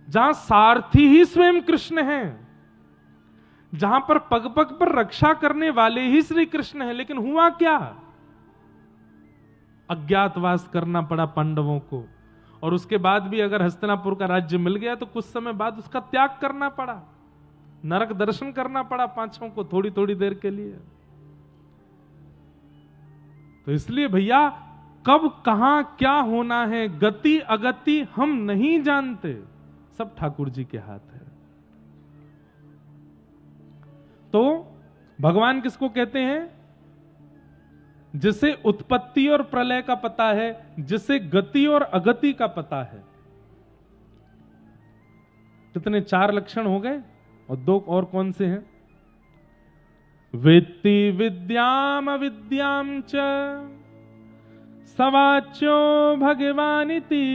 जहां सारथी ही स्वयं कृष्ण हैं, जहां पर पग पग पर रक्षा करने वाले ही श्री कृष्ण हैं। लेकिन हुआ क्या? अज्ञातवास करना पड़ा पांडवों को, और उसके बाद भी अगर हस्तिनापुर का राज्य मिल गया तो कुछ समय बाद उसका त्याग करना पड़ा। नरक दर्शन करना पड़ा पांचों को थोड़ी थोड़ी देर के लिए। तो इसलिए भैया कब कहां क्या होना है, गति अगति हम नहीं जानते, सब ठाकुर जी के हाथ है। तो भगवान किसको कहते हैं? जिसे उत्पत्ति और प्रलय का पता है, जिसे गति और अगति का पता है। कितने? 4 लक्षण हो गए, और 2 और कौन से हैं? वेत्ति विद्याम अविद्याम च सवाच्यो भगवानिति।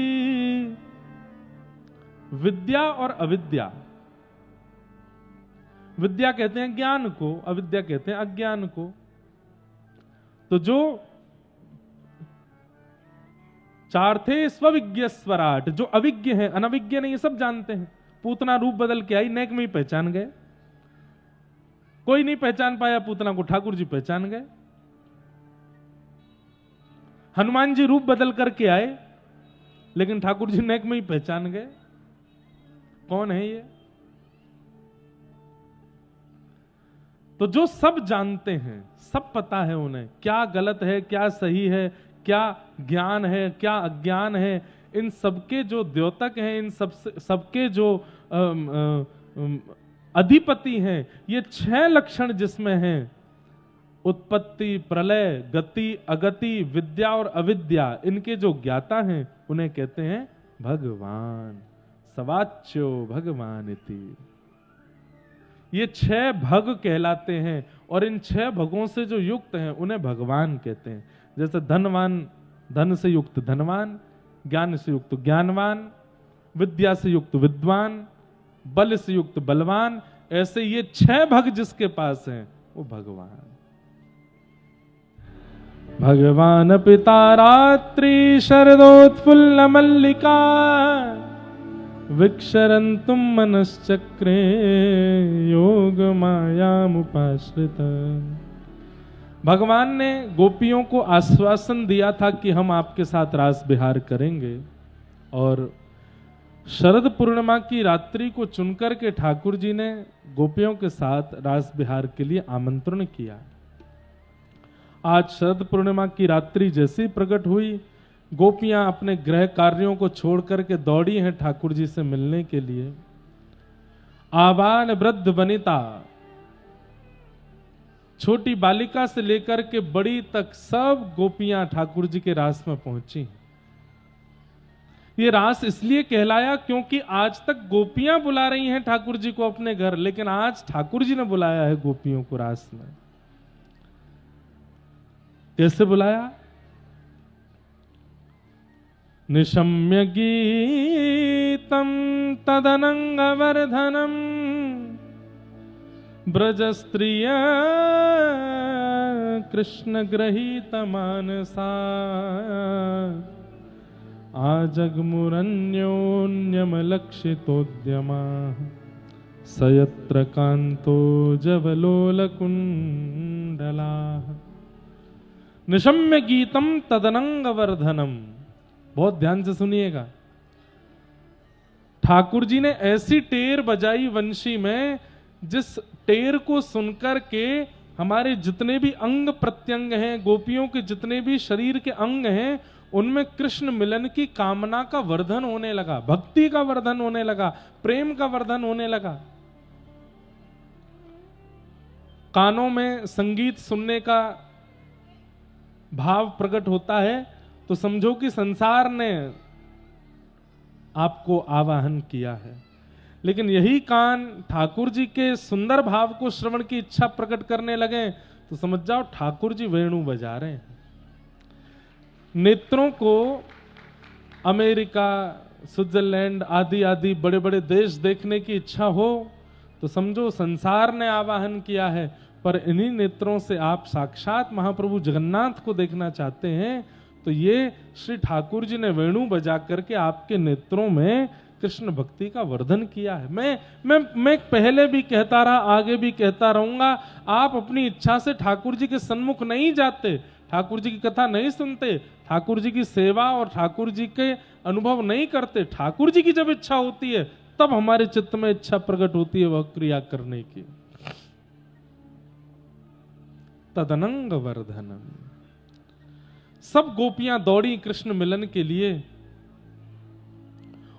विद्या और अविद्या। विद्या कहते हैं ज्ञान को, अविद्या कहते हैं अज्ञान को। तो जो 4 थे स्वविज्ञ स्वराट, जो अविज्ञ है, अनविज्ञ नहीं, ये सब जानते हैं। पूतना रूप बदल के आई, नेक में ही पहचान गए। कोई नहीं पहचान पाया पूतना को, ठाकुर जी पहचान गए। हनुमान जी रूप बदल करके आए, लेकिन ठाकुर जी नेक में ही पहचान गए। कौन है ये? तो जो सब जानते हैं, सब पता है उन्हें क्या गलत है, क्या सही है, क्या ज्ञान है, क्या अज्ञान है, इन सबके जो द्योतक हैं, इन सबके जो अधिपति हैं, ये 6 लक्षण जिसमें हैं, उत्पत्ति, प्रलय, गति, अगति, विद्या और अविद्या, इनके जो ज्ञाता हैं उन्हें कहते हैं भगवान। सवाच्यो भगवान इति। ये 6 भग कहलाते हैं, और इन 6 भगों से जो युक्त हैं उन्हें भगवान कहते हैं। जैसे धनवान, धन से युक्त धनवान, ज्ञान से युक्त ज्ञानवान, विद्या से युक्त विद्वान, बल से युक्त बलवान, ऐसे ये 6 भग जिसके पास हैं वो भगवान। भगवान पिता रात्रि शरदोत्फुल्ल मल्लिका विक्षरन्तुम मनश्चक्रे योग मायामुपाश्रित। भगवान ने गोपियों को आश्वासन दिया था कि हम आपके साथ रास विहार करेंगे, और शरद पूर्णिमा की रात्रि को चुनकर के ठाकुर जी ने गोपियों के साथ रास विहार के लिए आमंत्रण किया। आज शरद पूर्णिमा की रात्रि जैसी प्रकट हुई, गोपियां अपने गृह कार्यों को छोड़ करके दौड़ी हैं ठाकुर जी से मिलने के लिए। आबाल वृद्ध वनिता, छोटी बालिका से लेकर के बड़ी तक सब गोपियां ठाकुर जी के रास में पहुंची। ये रास इसलिए कहलाया क्योंकि आज तक गोपियां बुला रही हैं ठाकुर जी को अपने घर, लेकिन आज ठाकुर जी ने बुलाया है गोपियों को रास में। कैसे बुलाया? निशम्य गीतम तदनंगवर्धनम ब्रज स्त्रिय कृष्ण गृहीत मानसा आजग्मुरन्योन्यमलक्षितोद्यमा सयत्र कांतो जवलोलकुंडला। निशम्य गीतम तदनंगवर्धनम, बहुत ध्यान से सुनिएगा। ठाकुर जी ने ऐसी टेर बजाई वंशी में, जिस टेर को सुनकर के हमारे जितने भी अंग प्रत्यंग हैं, गोपियों के जितने भी शरीर के अंग हैं, उनमें कृष्ण मिलन की कामना का वर्धन होने लगा, भक्ति का वर्धन होने लगा, प्रेम का वर्धन होने लगा। कानों में संगीत सुनने का भाव प्रकट होता है तो समझो कि संसार ने आपको आवाहन किया है। लेकिन यही कान ठाकुर जी के सुंदर भाव को श्रवण की इच्छा प्रकट करने लगे तो समझ जाओ ठाकुर जी वेणु बजा रहे हैं। नेत्रों को अमेरिका, स्विट्जरलैंड आदि आदि बड़े बड़े देश देखने की इच्छा हो तो समझो संसार ने आवाहन किया है। पर इन्हीं नेत्रों से आप साक्षात महाप्रभु जगन्नाथ को देखना चाहते हैं तो ये श्री ठाकुर जी ने वेणु बजा करके आपके नेत्रों में कृष्ण भक्ति का वर्धन किया है। मैं पहले भी कहता रहा, आगे भी कहता रहूंगा, आप अपनी इच्छा से ठाकुर जी के सन्मुख नहीं जाते, ठाकुर जी की कथा नहीं सुनते, ठाकुर जी की सेवा और ठाकुर जी के अनुभव नहीं करते। ठाकुर जी की जब इच्छा होती है तब हमारे चित्त में इच्छा प्रकट होती है वह क्रिया करने की। तदनंग वर्धनम। सब गोपियां दौड़ी कृष्ण मिलन के लिए,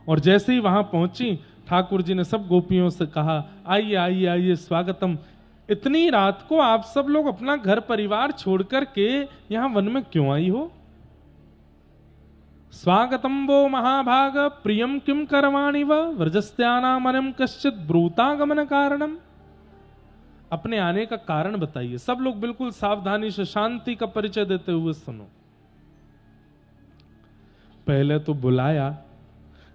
और जैसे ही वहां पहुंची ठाकुर जी ने सब गोपियों से कहा, आइए आइए आइए, स्वागतम। इतनी रात को आप सब लोग अपना घर परिवार छोड़कर के यहां वन में क्यों आई हो? स्वागतम वो महाभाग प्रियम किम करवाणि व व्रजस्त्यानामनम कश्चित ब्रूतागमन कारणम। अपने आने का कारण बताइए। सब लोग बिल्कुल सावधानी से शांति का परिचय देते हुए सुनो। पहले तो बुलाया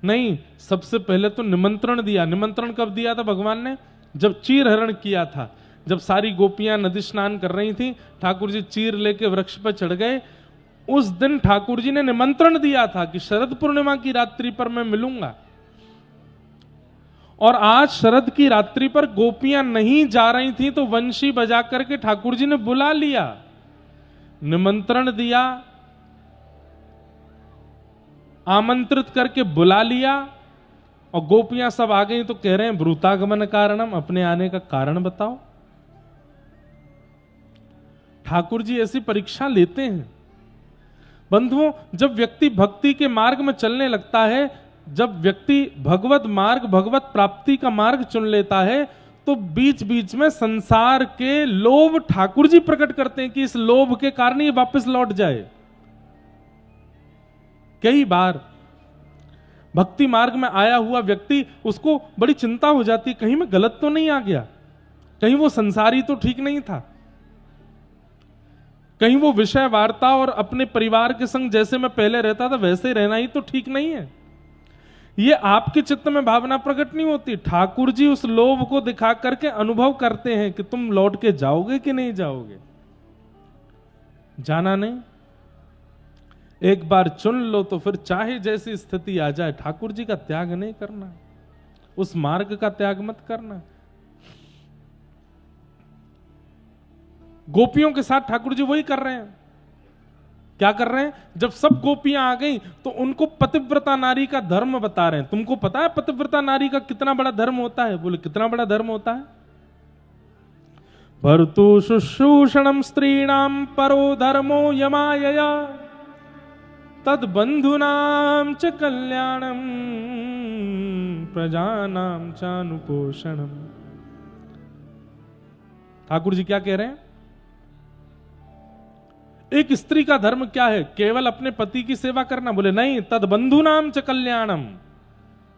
नहीं, सबसे पहले तो निमंत्रण दिया। निमंत्रण कब दिया था भगवान ने? जब चीर हरण किया था। जब सारी गोपियां नदी स्नान कर रही थी, ठाकुर जी चीर लेके वृक्ष पर चढ़ गए। उस दिन ठाकुर जी ने निमंत्रण दिया था कि शरद पूर्णिमा की रात्रि पर मैं मिलूंगा। और आज शरद की रात्रि पर गोपियां नहीं जा रही थी तो वंशी बजा करके ठाकुर जी ने बुला लिया, निमंत्रण दिया, आमंत्रित करके बुला लिया, और गोपियां सब आ गई तो कह रहे हैं ब्रूतागमन कारणम, अपने आने का कारण बताओ। ठाकुर जी ऐसी परीक्षा लेते हैं। बंधुओं, जब व्यक्ति भक्ति के मार्ग में चलने लगता है, जब व्यक्ति भगवत मार्ग, भगवत प्राप्ति का मार्ग चुन लेता है, तो बीच बीच में संसार के लोभ ठाकुर जी प्रकट करते हैं कि इस लोभ के कारण ये वापस लौट जाए। कई बार भक्ति मार्ग में आया हुआ व्यक्ति, उसको बड़ी चिंता हो जाती है, कहीं मैं गलत तो नहीं आ गया, कहीं वो संसारी तो ठीक नहीं था, कहीं वो विषय वार्ता और अपने परिवार के संग जैसे मैं पहले रहता था वैसे रहना ही तो ठीक नहीं है। ये आपके चित्त में भावना प्रकट नहीं होती। ठाकुर जी उस लोभ को दिखा करके अनुभव करते हैं कि तुम लौट के जाओगे कि नहीं जाओगे। जाना नहीं, एक बार चुन लो तो फिर चाहे जैसी स्थिति आ जाए ठाकुर जी का त्याग नहीं करना, उस मार्ग का त्याग मत करना। गोपियों के साथ ठाकुर जी वही कर रहे हैं। क्या कर रहे हैं? जब सब गोपियां आ गई तो उनको पतिव्रता नारी का धर्म बता रहे हैं। तुमको पता है पतिव्रता नारी का कितना बड़ा धर्म होता है? बोले कितना बड़ा धर्म होता है? भर्तु शुश्रूषणम स्त्रीणाम परो धर्मो यमायया तद बंधुनाम च कल्याणम प्रजानाम चानुपोषणम। ठाकुर जी क्या कह रहे हैं? एक स्त्री का धर्म क्या है? केवल अपने पति की सेवा करना? बोले नहीं, तद बंधुनाम च कल्याणम,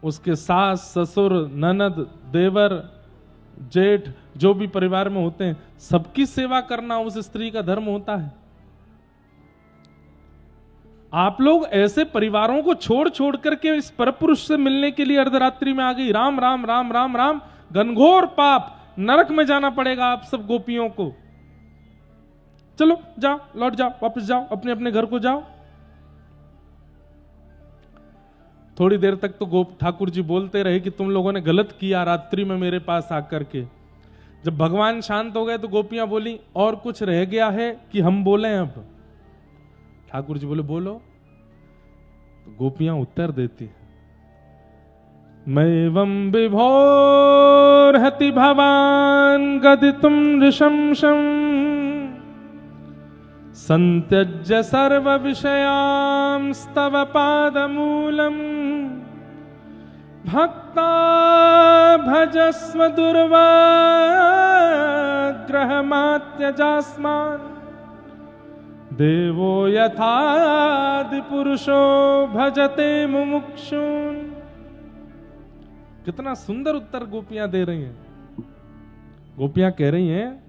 उसके सास ससुर ननद देवर जेठ जो भी परिवार में होते हैं सबकी सेवा करना उस स्त्री का धर्म होता है। आप लोग ऐसे परिवारों को छोड़ छोड़ करके इस परपुरुष से मिलने के लिए अर्धरात्रि में आ गई। राम राम राम राम राम, घनघोर पाप, नरक में जाना पड़ेगा आप सब गोपियों को। चलो जाओ, लौट जाओ, वापस जाओ, अपने अपने घर को जाओ। थोड़ी देर तक तो गोप ठाकुर जी बोलते रहे कि तुम लोगों ने गलत किया रात्रि में मेरे पास आकर के। जब भगवान शांत हो गए तो गोपियां बोली और कुछ रह गया है कि हम बोले अब? ठाकुर जी बोले बोलो। तो गोपियां उत्तर देती, मैवं विभोर्हति भवान गदितुम ऋषंशं संत्यज्य सर्व विषयांस्तव पादमूलम् भक्ता भजस्व दुर्वाग्रहमात्यजास्मान् देवो यथादि पुरुषो भजते मुमुक्षुन्। कितना सुंदर उत्तर गोपियां दे रही हैं। गोपियां कह रही हैं,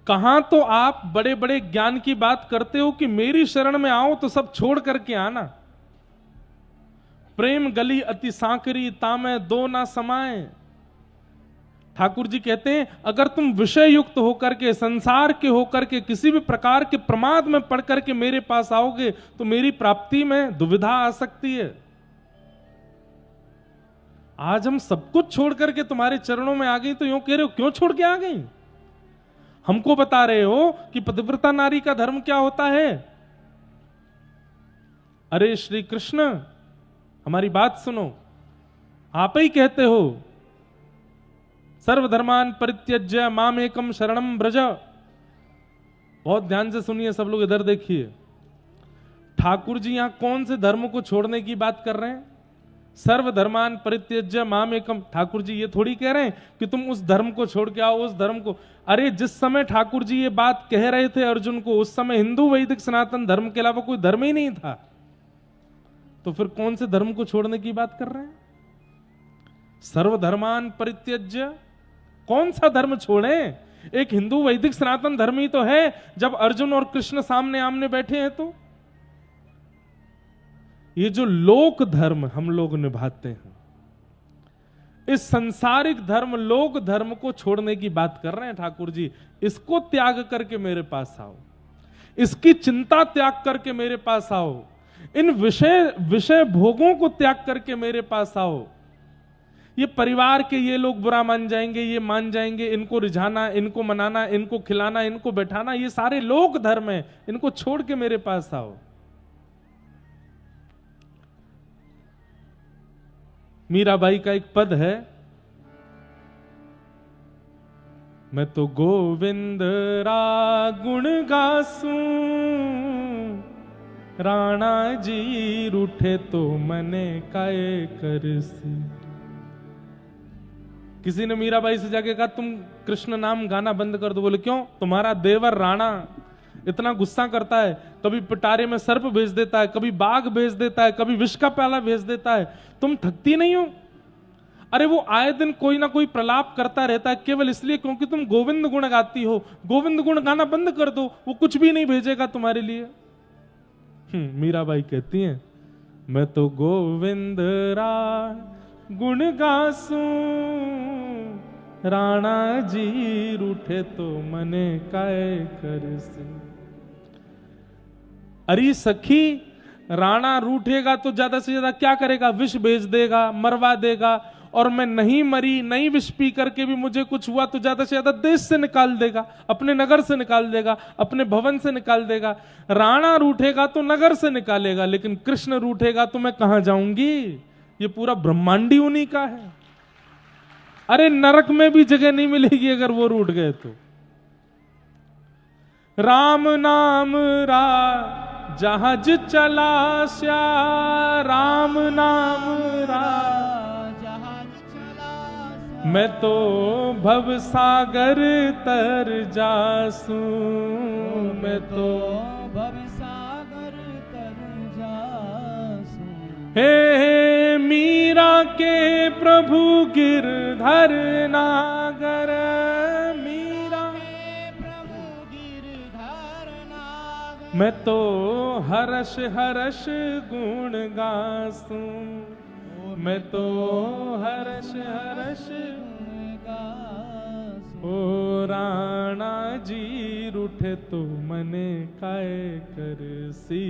कहां तो आप बड़े बड़े ज्ञान की बात करते हो कि मेरी शरण में आओ तो सब छोड़ करके आना। प्रेम गली अति सांकरी तामे दो ना समाए। ठाकुर जी कहते हैं अगर तुम विषय युक्त होकर के, संसार के होकर के, किसी भी प्रकार के प्रमाद में पड़ करके मेरे पास आओगे तो मेरी प्राप्ति में दुविधा आ सकती है। आज हम सब कुछ छोड़ करके तुम्हारे चरणों में आ गई तो यूं कह रहे हो क्यों छोड़ के आ गई? हमको बता रहे हो कि पतिव्रता नारी का धर्म क्या होता है। अरे श्री कृष्ण, हमारी बात सुनो, आप ही कहते हो सर्वधर्मान परित्यज्य माम एकम शरणम ब्रज। बहुत ध्यान से सुनिए सब लोग, इधर देखिए। ठाकुर जी यहां कौन से धर्म को छोड़ने की बात कर रहे हैं? सर्वधर्मान परित्यज्य माम एकम। ठाकुर जी ये थोड़ी कह रहे हैं कि तुम उस धर्म को छोड़ के आओ, उस धर्म को। अरे जिस समय ठाकुर जी ये बात कह रहे थे अर्जुन को, उस समय हिंदू वैदिक सनातन धर्म के अलावा कोई धर्म ही नहीं था। तो फिर कौन से धर्म को छोड़ने की बात कर रहे हैं? सर्वधर्मान परित्यज्य, कौन सा धर्म छोड़े? एक हिंदू वैदिक सनातन धर्म ही तो है। जब अर्जुन और कृष्ण सामने आमने बैठे हैं तो ये जो लोक धर्म हम लोग निभाते हैं, इस संसारिक धर्म लोक धर्म को छोड़ने की बात कर रहे हैं ठाकुर जी। इसको त्याग करके मेरे पास आओ, इसकी चिंता त्याग करके मेरे पास आओ, इन विषय भोगों को त्याग करके मेरे पास आओ। ये परिवार के ये लोग बुरा मान जाएंगे, ये मान जाएंगे, इनको रिझाना, इनको मनाना, इनको खिलाना, इनको बैठाना, ये सारे लोक धर्म है, इनको छोड़ के मेरे पास आओ। मीराबाई का एक पद है, मैं तो गोविंद रा गुण गासूं, राणा जी रूठे तो मने काय करसी। किसी ने मीराबाई से जाके कहा तुम कृष्ण नाम गाना बंद कर दो। बोले क्यों? तुम्हारा देवर राणा इतना गुस्सा करता है, कभी पिटारे में सर्प भेज देता है, कभी बाघ भेज देता है, कभी विष का प्याला भेज देता है, तुम थकती नहीं हो? अरे वो आए दिन कोई ना कोई प्रलाप करता रहता है, केवल इसलिए क्योंकि तुम गोविंद गुण गाती हो। गोविंद गुण गाना बंद कर दो, वो कुछ भी नहीं भेजेगा तुम्हारे लिए। मीराबाई कहती हैं मैं तो गोविंद रा गुण गासूं, राणा जी रूठे तो मने काय करसी। अरे सखी, राणा रूठेगा तो ज्यादा से ज्यादा क्या करेगा? विष भेज देगा, मरवा देगा। और मैं नहीं मरी, नहीं विष पी करके भी मुझे कुछ हुआ तो ज्यादा से ज्यादा देश से निकाल देगा, अपने नगर से निकाल देगा, अपने भवन से निकाल देगा। राणा रूठेगा तो नगर से निकालेगा, लेकिन कृष्ण रूठेगा तो मैं कहां जाऊंगी? ये पूरा ब्रह्मांडी उन्हीं का है। अरे नरक में भी जगह नहीं मिलेगी अगर वो रूठ गए तो। राम नाम रा जहाज चला श्या, राम नाम रा जहाज चला, मैं तो भव सागर तर जासूं, मैं तो भव सागर तर जासूं। हे मीरा के प्रभु गिरधर नागर, मीरा के प्रभु गिरधर नागर, मैं तो हर्ष हर्ष गुण गासूं, मैं तो हर्ष हर्ष गुण गासूं। ओ राणा जी रूठे तो मने काय करसी,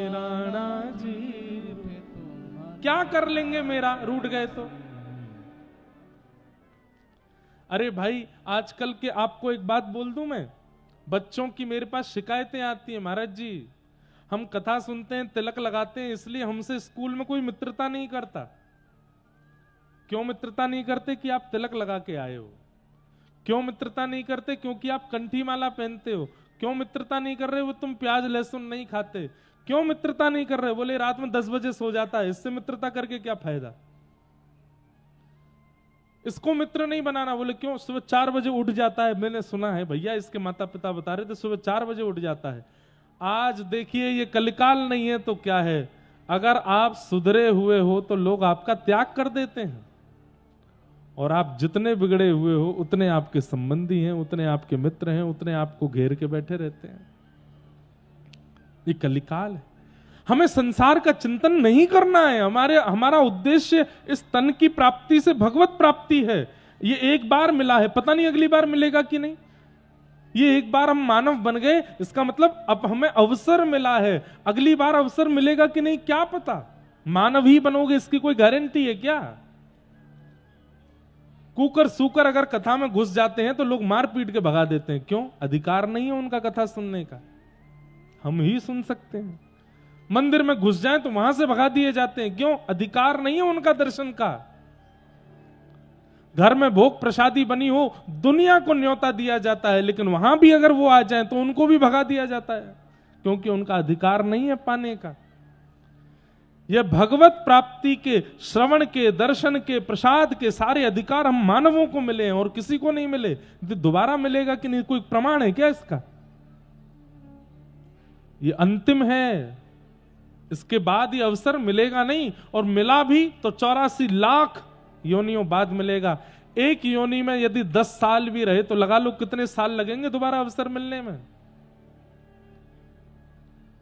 राणा जी क्या कर लेंगे मेरा, रूठ गए तो। अरे भाई आजकल के आपको एक बात बोल दूं मैं, बच्चों की मेरे पास शिकायतें आती हैं, महाराज जी हम कथा सुनते हैं, तिलक लगाते हैं, इसलिए हमसे स्कूल में कोई मित्रता नहीं करता। क्यों मित्रता नहीं करते? कि आप तिलक लगा के आए हो। क्यों मित्रता नहीं करते? क्योंकि आप कंठी माला पहनते हो। क्यों मित्रता नहीं कर रहे? वो तुम प्याज लहसुन नहीं खाते। क्यों मित्रता नहीं कर रहे? बोले रात में 10 बजे सो जाता है, इससे मित्रता करके क्या फायदा? इसको मित्र नहीं बनाना। बोले क्यों? सुबह 4 बजे उठ जाता है। मैंने सुना है भैया, इसके माता पिता बता रहे थे सुबह 4 बजे उठ जाता है। आज देखिए ये कलिकाल नहीं है तो क्या है, अगर आप सुधरे हुए हो तो लोग आपका त्याग कर देते हैं, और आप जितने बिगड़े हुए हो उतने आपके संबंधी हैं, उतने आपके मित्र हैं, उतने आपको घेर के बैठे रहते हैं। ये कलिकाल है। हमें संसार का चिंतन नहीं करना है। हमारा उद्देश्य इस तन की प्राप्ति से भगवत प्राप्ति है। ये एक बार मिला है, पता नहीं अगली बार मिलेगा कि नहीं। ये एक बार हम मानव बन गए, इसका मतलब अब हमें अवसर मिला है, अगली बार अवसर मिलेगा कि नहीं क्या पता। मानव ही बनोगे इसकी कोई गारंटी है क्या? कुकर सूकर अगर कथा में घुस जाते हैं तो लोग मार पीट के भगा देते हैं। क्यों? अधिकार नहीं है उनका कथा सुनने का, हम ही सुन सकते हैं। मंदिर में घुस जाएं तो वहां से भगा दिए जाते हैं। क्यों? अधिकार नहीं है उनका दर्शन का। घर में भोग प्रसादी बनी हो, दुनिया को न्योता दिया जाता है, लेकिन वहां भी अगर वो आ जाएं तो उनको भी भगा दिया जाता है, क्योंकि उनका अधिकार नहीं है पाने का। यह भगवत प्राप्ति के, श्रवण के, दर्शन के, प्रसाद के सारे अधिकार हम मानवों को मिले हैं और किसी को नहीं मिले। तो दोबारा मिलेगा कि नहीं, कोई प्रमाण है क्या इसका? ये अंतिम है, इसके बाद ये अवसर मिलेगा नहीं, और मिला भी तो 84 लाख योनियों बाद मिलेगा। एक योनि में यदि 10 साल भी रहे तो लगा लो कितने साल लगेंगे दोबारा अवसर मिलने में।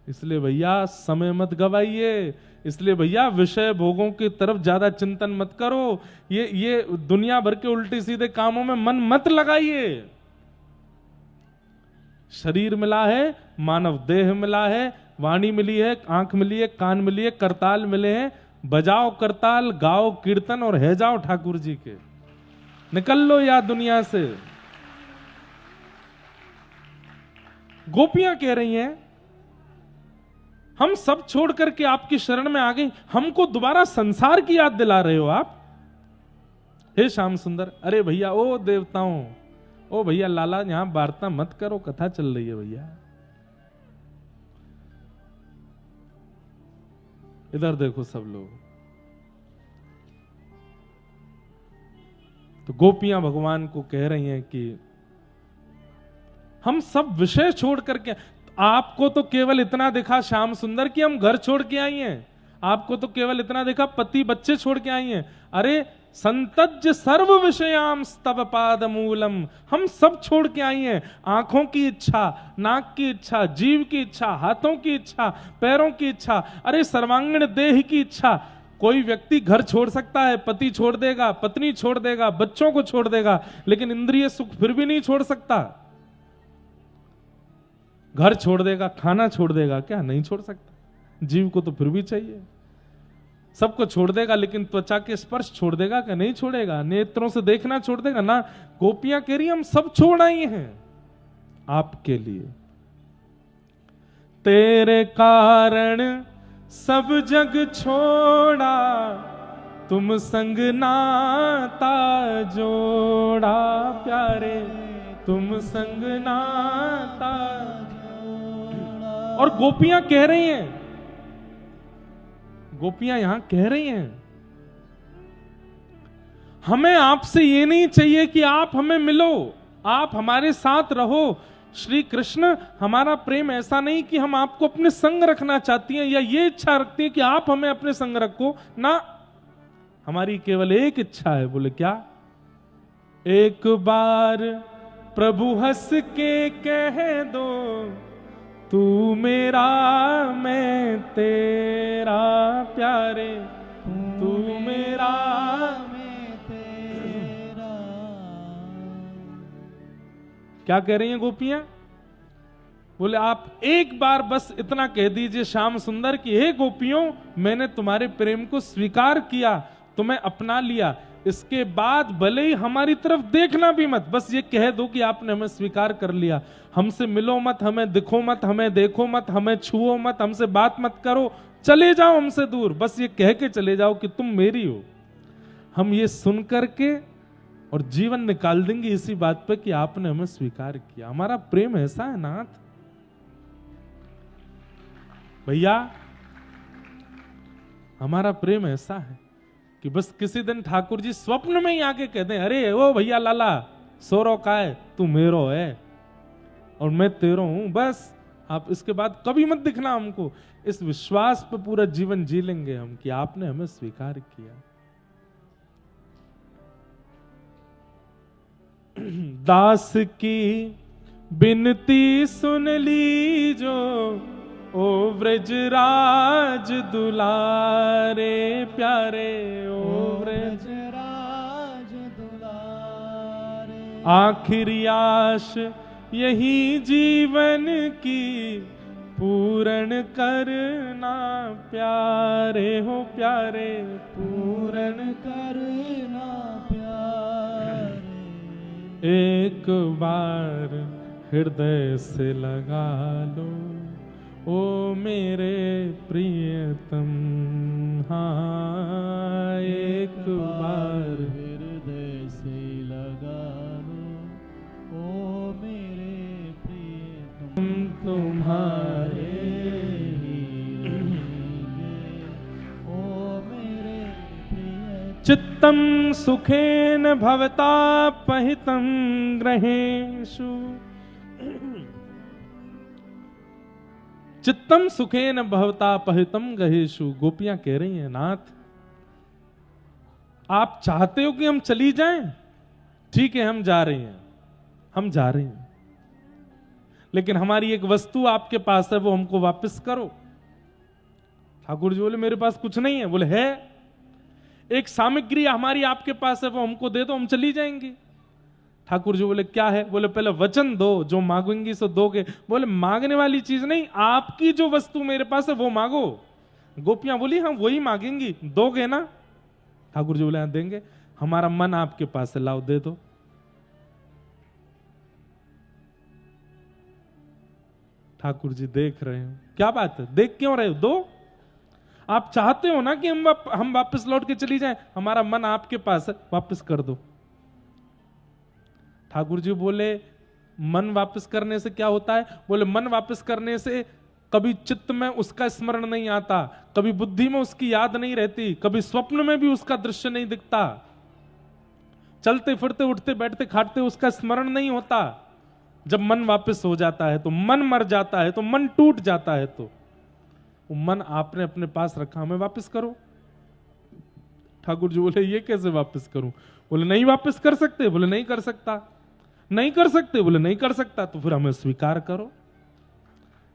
इसलिए भैया समय मत गवाइए, इसलिए भैया विषय भोगों की तरफ ज्यादा चिंतन मत करो, ये दुनिया भर के उल्टे सीधे कामों में मन मत लगाइए। शरीर मिला है, मानव देह मिला है, वाणी मिली है, आंख मिली है, कान मिली है, करताल मिले हैं, बजाओ करताल, गाओ कीर्तन और है जाओ ठाकुर जी के। निकल लो या दुनिया से। गोपियां कह रही हैं हम सब छोड़ करके आपकी शरण में आ गई, हमको दोबारा संसार की याद दिला रहे हो आप, हे श्याम सुंदर। अरे भैया, ओ देवताओं, ओ भैया लाला, यहां वार्ता मत करो, कथा चल रही है भैया। इधर देखो सब लोग। तो गोपियां भगवान को कह रही हैं कि हम सब विषय छोड़ करके, आपको तो केवल इतना दिखा श्याम सुंदर कि हम घर छोड़ के आई हैं, आपको तो केवल इतना देखा पति बच्चे छोड़ के आई हैं। अरे संतज्य सर्व विषयाम स्तव पाद मूलम, हम सब छोड़ के आई हैं। आंखों की इच्छा, नाक की इच्छा, जीव की इच्छा, हाथों की इच्छा, पैरों की इच्छा, अरे सर्वांगीण देह की इच्छा। कोई व्यक्ति घर छोड़ सकता है, पति छोड़ देगा, पत्नी छोड़ देगा, बच्चों को छोड़ देगा, लेकिन इंद्रिय सुख फिर भी नहीं छोड़ सकता। घर छोड़ देगा, खाना छोड़ देगा, क्या नहीं छोड़ सकता? जीव को तो फिर भी चाहिए। सबको छोड़ देगा, लेकिन त्वचा के स्पर्श छोड़ देगा क्या? नहीं छोड़ेगा। नेत्रों से देखना छोड़ देगा ना। गोपियां कह रही हम सब छोड़ आई हैं आपके लिए। तेरे कारण सब जग छोड़ा, तुम संग नाता जोड़ा प्यारे, तुम संग नाता। और गोपियां कह रही हैं, गोपियां यहां कह रही हैं हमें आपसे ये नहीं चाहिए कि आप हमें मिलो, आप हमारे साथ रहो। श्री कृष्ण, हमारा प्रेम ऐसा नहीं कि हम आपको अपने संग रखना चाहती हैं या ये इच्छा रखती हैं कि आप हमें अपने संग रखो ना। हमारी केवल एक इच्छा है। बोले क्या? एक बार प्रभु हंस के कह दो, तू मेरा मैं तेरा प्यारे, तू मेरा मैं तेरा। क्या कह रही हैं गोपियां? बोले आप एक बार बस इतना कह दीजिए श्याम सुंदर कि हे गोपियों, मैंने तुम्हारे प्रेम को स्वीकार किया, तुम्हें अपना लिया। इसके बाद भले ही हमारी तरफ देखना भी मत, बस ये कह दो कि आपने हमें स्वीकार कर लिया। हमसे मिलो मत, हमें दिखो मत, हमें देखो मत, हमें छुओ मत, हमसे बात मत करो, चले जाओ हमसे दूर। बस ये कह के चले जाओ कि तुम मेरी हो। हम ये सुन करके और जीवन निकाल देंगे इसी बात पे कि आपने हमें स्वीकार किया। हमारा प्रेम ऐसा है नाथ भैया, हमारा प्रेम ऐसा है कि बस किसी दिन ठाकुर जी स्वप्न में ही आके कहते हैं, अरे ओ भैया लाला, सोरो का है, तू मेरो है और मैं तेरो हूं। बस आप इसके बाद कभी मत दिखना हमको। इस विश्वास पे पूरा जीवन जी लेंगे हम कि आपने हमें स्वीकार किया। दास की बिनती सुन लीजो, ओ व्रजराज दुलारे प्यारे, ओ व्रजराज दुलारे। आखिरी आश यही जीवन की, पूर्ण करना प्यारे हो प्यारे, पूर्ण करना प्यारे। एक बार हृदय से लगा लो, ओ मेरे प्रियतम, हाँ एक बार हृदय से लगा लो। ओ मेरे प्रियतम, तुम्हारे ही रहेंगे। ओ मेरे प्रियतम, चित्तम सुखेन भवता पहितम ग्रहेषु। चित्तम सुखेन भवता पहितम ग्रहेषु। गोपियां कह रही हैं, नाथ आप चाहते हो कि हम चली जाएं? ठीक है, हम जा रहे हैं, हम जा रहे हैं, लेकिन हमारी एक वस्तु आपके पास है, वो हमको वापस करो। ठाकुर जी बोले, मेरे पास कुछ नहीं है। बोले, है, एक सामग्री हमारी आपके पास है, वो हमको दे दो, हम चली जाएंगे। ठाकुर जी बोले, क्या है? बोले, पहले वचन दो, जो मांगेंगी सो दोगे। बोले, मांगने वाली चीज नहीं, आपकी जो वस्तु मेरे पास है वो मांगो। गोपियां बोली, हम वही मांगेंगी, दोगे ना? ठाकुर जी बोले, हाँ देंगे। हमारा मन आपके पास है, लाओ दे दो। ठाकुर जी देख रहे हो, क्या बात है, देख क्यों रहे हो? दो। आप चाहते हो ना कि हम वापस लौट के चली जाएं, हमारा मन आपके पास है, वापस कर दो। ठाकुर जी बोले, मन वापस करने से क्या होता है? बोले, मन वापस करने से कभी चित्त में उसका स्मरण नहीं आता, कभी बुद्धि में उसकी याद नहीं रहती, कभी स्वप्न में भी उसका दृश्य नहीं दिखता, चलते फिरते उठते बैठते खाते उसका स्मरण नहीं होता। जब मन वापस हो जाता है तो मन मर जाता है, तो मन टूट जाता है, तो वो मन आपने अपने पास रखा, हमें वापस करो। ठाकुर जी बोले, ये कैसे वापस करूं? बोले, नहीं वापस कर सकते? बोले, नहीं कर सकता। नहीं कर सकते? बोले, नहीं कर सकता। तो फिर हमें स्वीकार करो,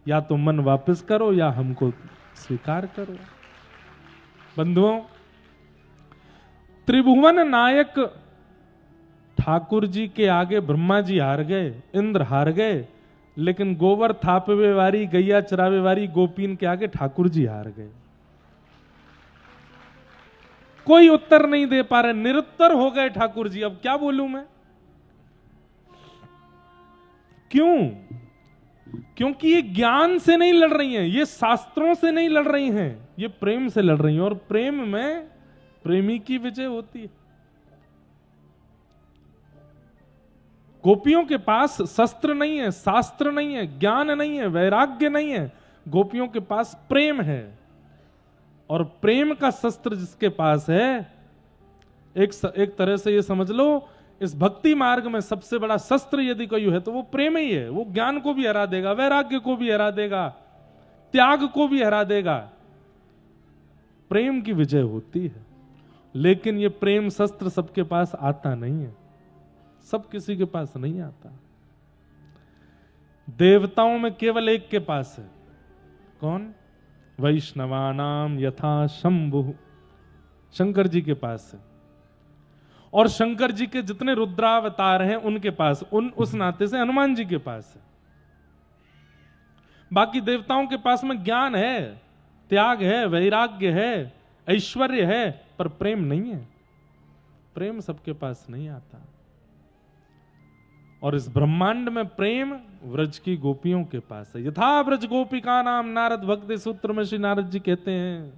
या तो मन वापस करो या हमको स्वीकार करो। बंधुओं, त्रिभुवन नायक ठाकुर जी के आगे ब्रह्मा जी हार गए, इंद्र हार गए, लेकिन गोबर थापवे वारी, गैया चरावे वारी गोपीन के आगे ठाकुर जी हार गए। कोई उत्तर नहीं दे पा रहे, निरुत्तर हो गए ठाकुर जी। अब क्या बोलूं मैं? क्यों? क्योंकि ये ज्ञान से नहीं लड़ रही हैं, ये शास्त्रों से नहीं लड़ रही हैं, ये प्रेम से लड़ रही हैं, और प्रेम में प्रेमी की विजय होती है। गोपियों के पास शस्त्र नहीं है, शास्त्र नहीं है, ज्ञान नहीं है, वैराग्य नहीं है, गोपियों के पास प्रेम है। और प्रेम का शस्त्र जिसके पास है, एक तरह से ये समझ लो, इस भक्ति मार्ग में सबसे बड़ा शस्त्र यदि कोई है तो वो प्रेम ही है। वो ज्ञान को भी हरा देगा, वैराग्य को भी हरा देगा, त्याग को भी हरा देगा। प्रेम की विजय होती है। लेकिन ये प्रेम शस्त्र सबके पास आता नहीं है, सब किसी के पास नहीं आता। देवताओं में केवल एक के पास है, कौन? वैष्णवानाम यथा शंभु, शंकर जी के पास है। और शंकर जी के जितने रुद्रावतार हैं उनके पास, उस नाते से हनुमान जी के पास है। बाकी देवताओं के पास में ज्ञान है, त्याग है, वैराग्य है, ऐश्वर्य है, पर प्रेम नहीं है। प्रेम सबके पास नहीं आता। और इस ब्रह्मांड में प्रेम व्रज की गोपियों के पास है। यथा व्रज गोपिका नाम नारद भक्ति सूत्र में श्री नारद जी कहते हैं,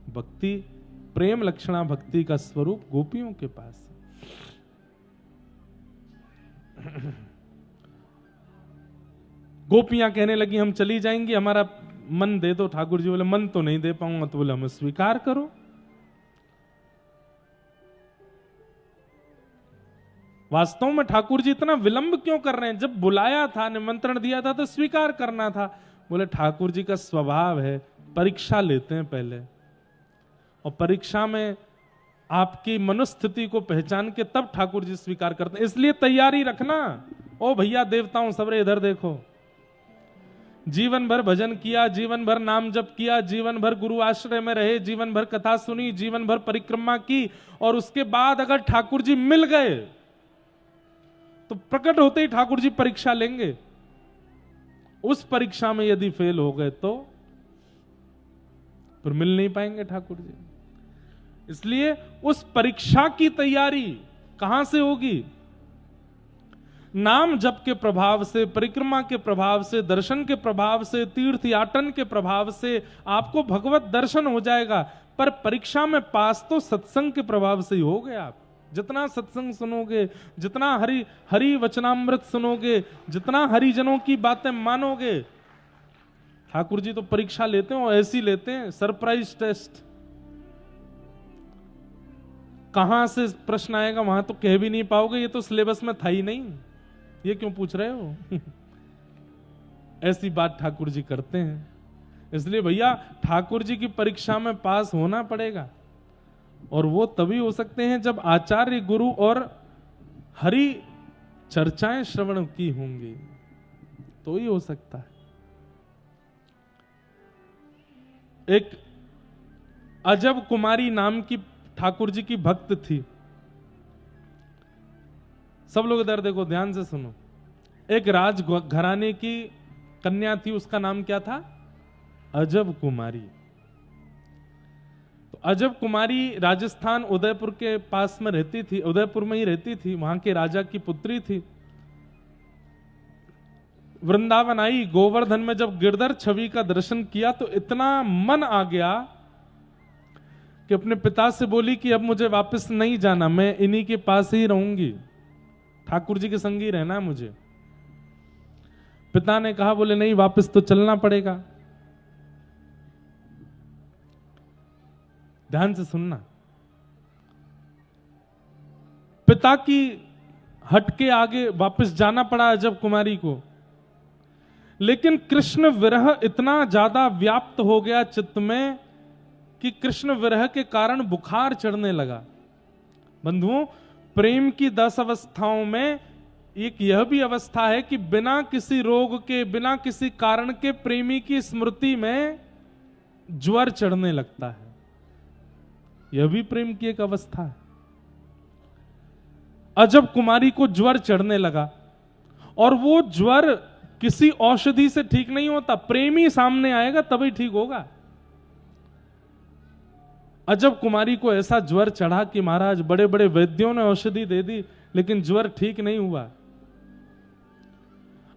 भक्ति, प्रेम लक्षणा भक्ति का स्वरूप गोपियों के पास है। गोपियां कहने लगी, हम चली जाएंगी, हमारा मन दे दो। ठाकुर जी बोले, मन तो नहीं दे पाऊंगा। तो बोले, हमें स्वीकार करो। वास्तव में ठाकुर जी इतना विलंब क्यों कर रहे हैं? जब बुलाया था, निमंत्रण दिया था, तो स्वीकार करना था। बोले, ठाकुर जी का स्वभाव है, परीक्षा लेते हैं पहले, और परीक्षा में आपकी मनोस्थिति को पहचान के तब ठाकुर जी स्वीकार करते हैं। इसलिए तैयारी रखना। ओ भैया देवताओं सबरे इधर देखो, जीवन भर भजन किया, जीवन भर नाम जप किया, जीवन भर गुरु आश्रय में रहे, जीवन भर कथा सुनी, जीवन भर परिक्रमा की, और उसके बाद अगर ठाकुर जी मिल गए तो प्रकट होते ही ठाकुर जी परीक्षा लेंगे। उस परीक्षा में यदि फेल हो गए तो फिर मिल नहीं पाएंगे ठाकुर जी। इसलिए उस परीक्षा की तैयारी कहां से होगी? नाम जप के प्रभाव से, परिक्रमा के प्रभाव से, दर्शन के प्रभाव से, तीर्थ याटन के प्रभाव से आपको भगवत दर्शन हो जाएगा। पर परीक्षा में पास तो सत्संग के प्रभाव से ही हो गए आप। जितना सत्संग सुनोगे, जितना हरि वचनामृत सुनोगे, जितना हरिजनों की बातें मानोगे। ठाकुर जी तो परीक्षा लेते हो, ऐसी लेते हैं सरप्राइज टेस्ट। कहां से प्रश्न आएगा वहां तो कह भी नहीं पाओगे, ये तो सिलेबस में था ही नहीं, ये क्यों पूछ रहे हो। ऐसी बात ठाकुर जी करते हैं। इसलिए भैया ठाकुर जी की परीक्षा में पास होना पड़ेगा, और वो तभी हो सकते हैं जब आचार्य गुरु और हरि चर्चाएं श्रवण की होंगी, तो ही हो सकता है। एक अजब कुमारी नाम की ठाकुर जी की भक्त थी। सब लोग इधर देखो, ध्यान से सुनो। एक राज घराने की कन्या थी, उसका नाम क्या था? अजब कुमारी। तो अजब कुमारी राजस्थान उदयपुर के पास में रहती थी, उदयपुर में ही रहती थी, वहां के राजा की पुत्री थी। वृंदावन आई, गोवर्धन में जब गिरधर छवि का दर्शन किया तो इतना मन आ गया कि अपने पिता से बोली कि अब मुझे वापस नहीं जाना, मैं इन्हीं के पास ही रहूंगी, ठाकुर जी के संग ही रहना है मुझे। पिता ने कहा, बोले नहीं, वापस तो चलना पड़ेगा। ध्यान से सुनना। पिता की हट के आगे वापस जाना पड़ा अजब कुमारी को। लेकिन कृष्ण विरह इतना ज्यादा व्याप्त हो गया चित्त में कि कृष्ण विरह के कारण बुखार चढ़ने लगा। बंधुओं, प्रेम की 10 अवस्थाओं में एक यह भी अवस्था है कि बिना किसी रोग के, बिना किसी कारण के प्रेमी की स्मृति में ज्वर चढ़ने लगता है। यह भी प्रेम की एक अवस्था है। अजब कुमारी को ज्वर चढ़ने लगा, और वो ज्वर किसी औषधि से ठीक नहीं होता, प्रेमी सामने आएगा तभी ठीक होगा। अजब कुमारी को ऐसा ज्वर चढ़ा कि महाराज बड़े बड़े वैद्यों ने औषधि दे दी, लेकिन ज्वर ठीक नहीं हुआ।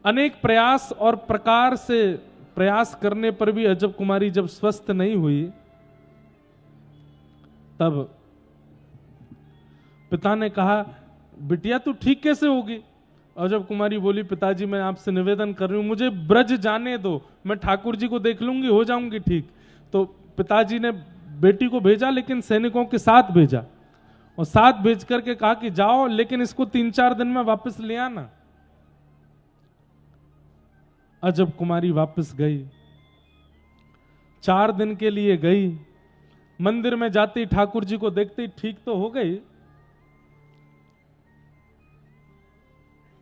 अनेक प्रयास और प्रकार से प्रयास करने पर भी अजब कुमारी जब स्वस्थ नहीं हुई, तब पिता ने कहा, बिटिया तू ठीक कैसे होगी? अजब कुमारी बोली, पिताजी मैं आपसे निवेदन कर रही हूं, मुझे ब्रज जाने दो, मैं ठाकुर जी को देख लूंगी, हो जाऊंगी ठीक। तो पिताजी ने बेटी को भेजा, लेकिन सैनिकों के साथ भेजा, और साथ भेज करके कहा कि जाओ, लेकिन इसको 3-4 दिन में वापस ले आना। अजब कुमारी वापस गई, 4 दिन के लिए गई। मंदिर में जाती, ठाकुर जी को देखती, ठीक तो हो गई,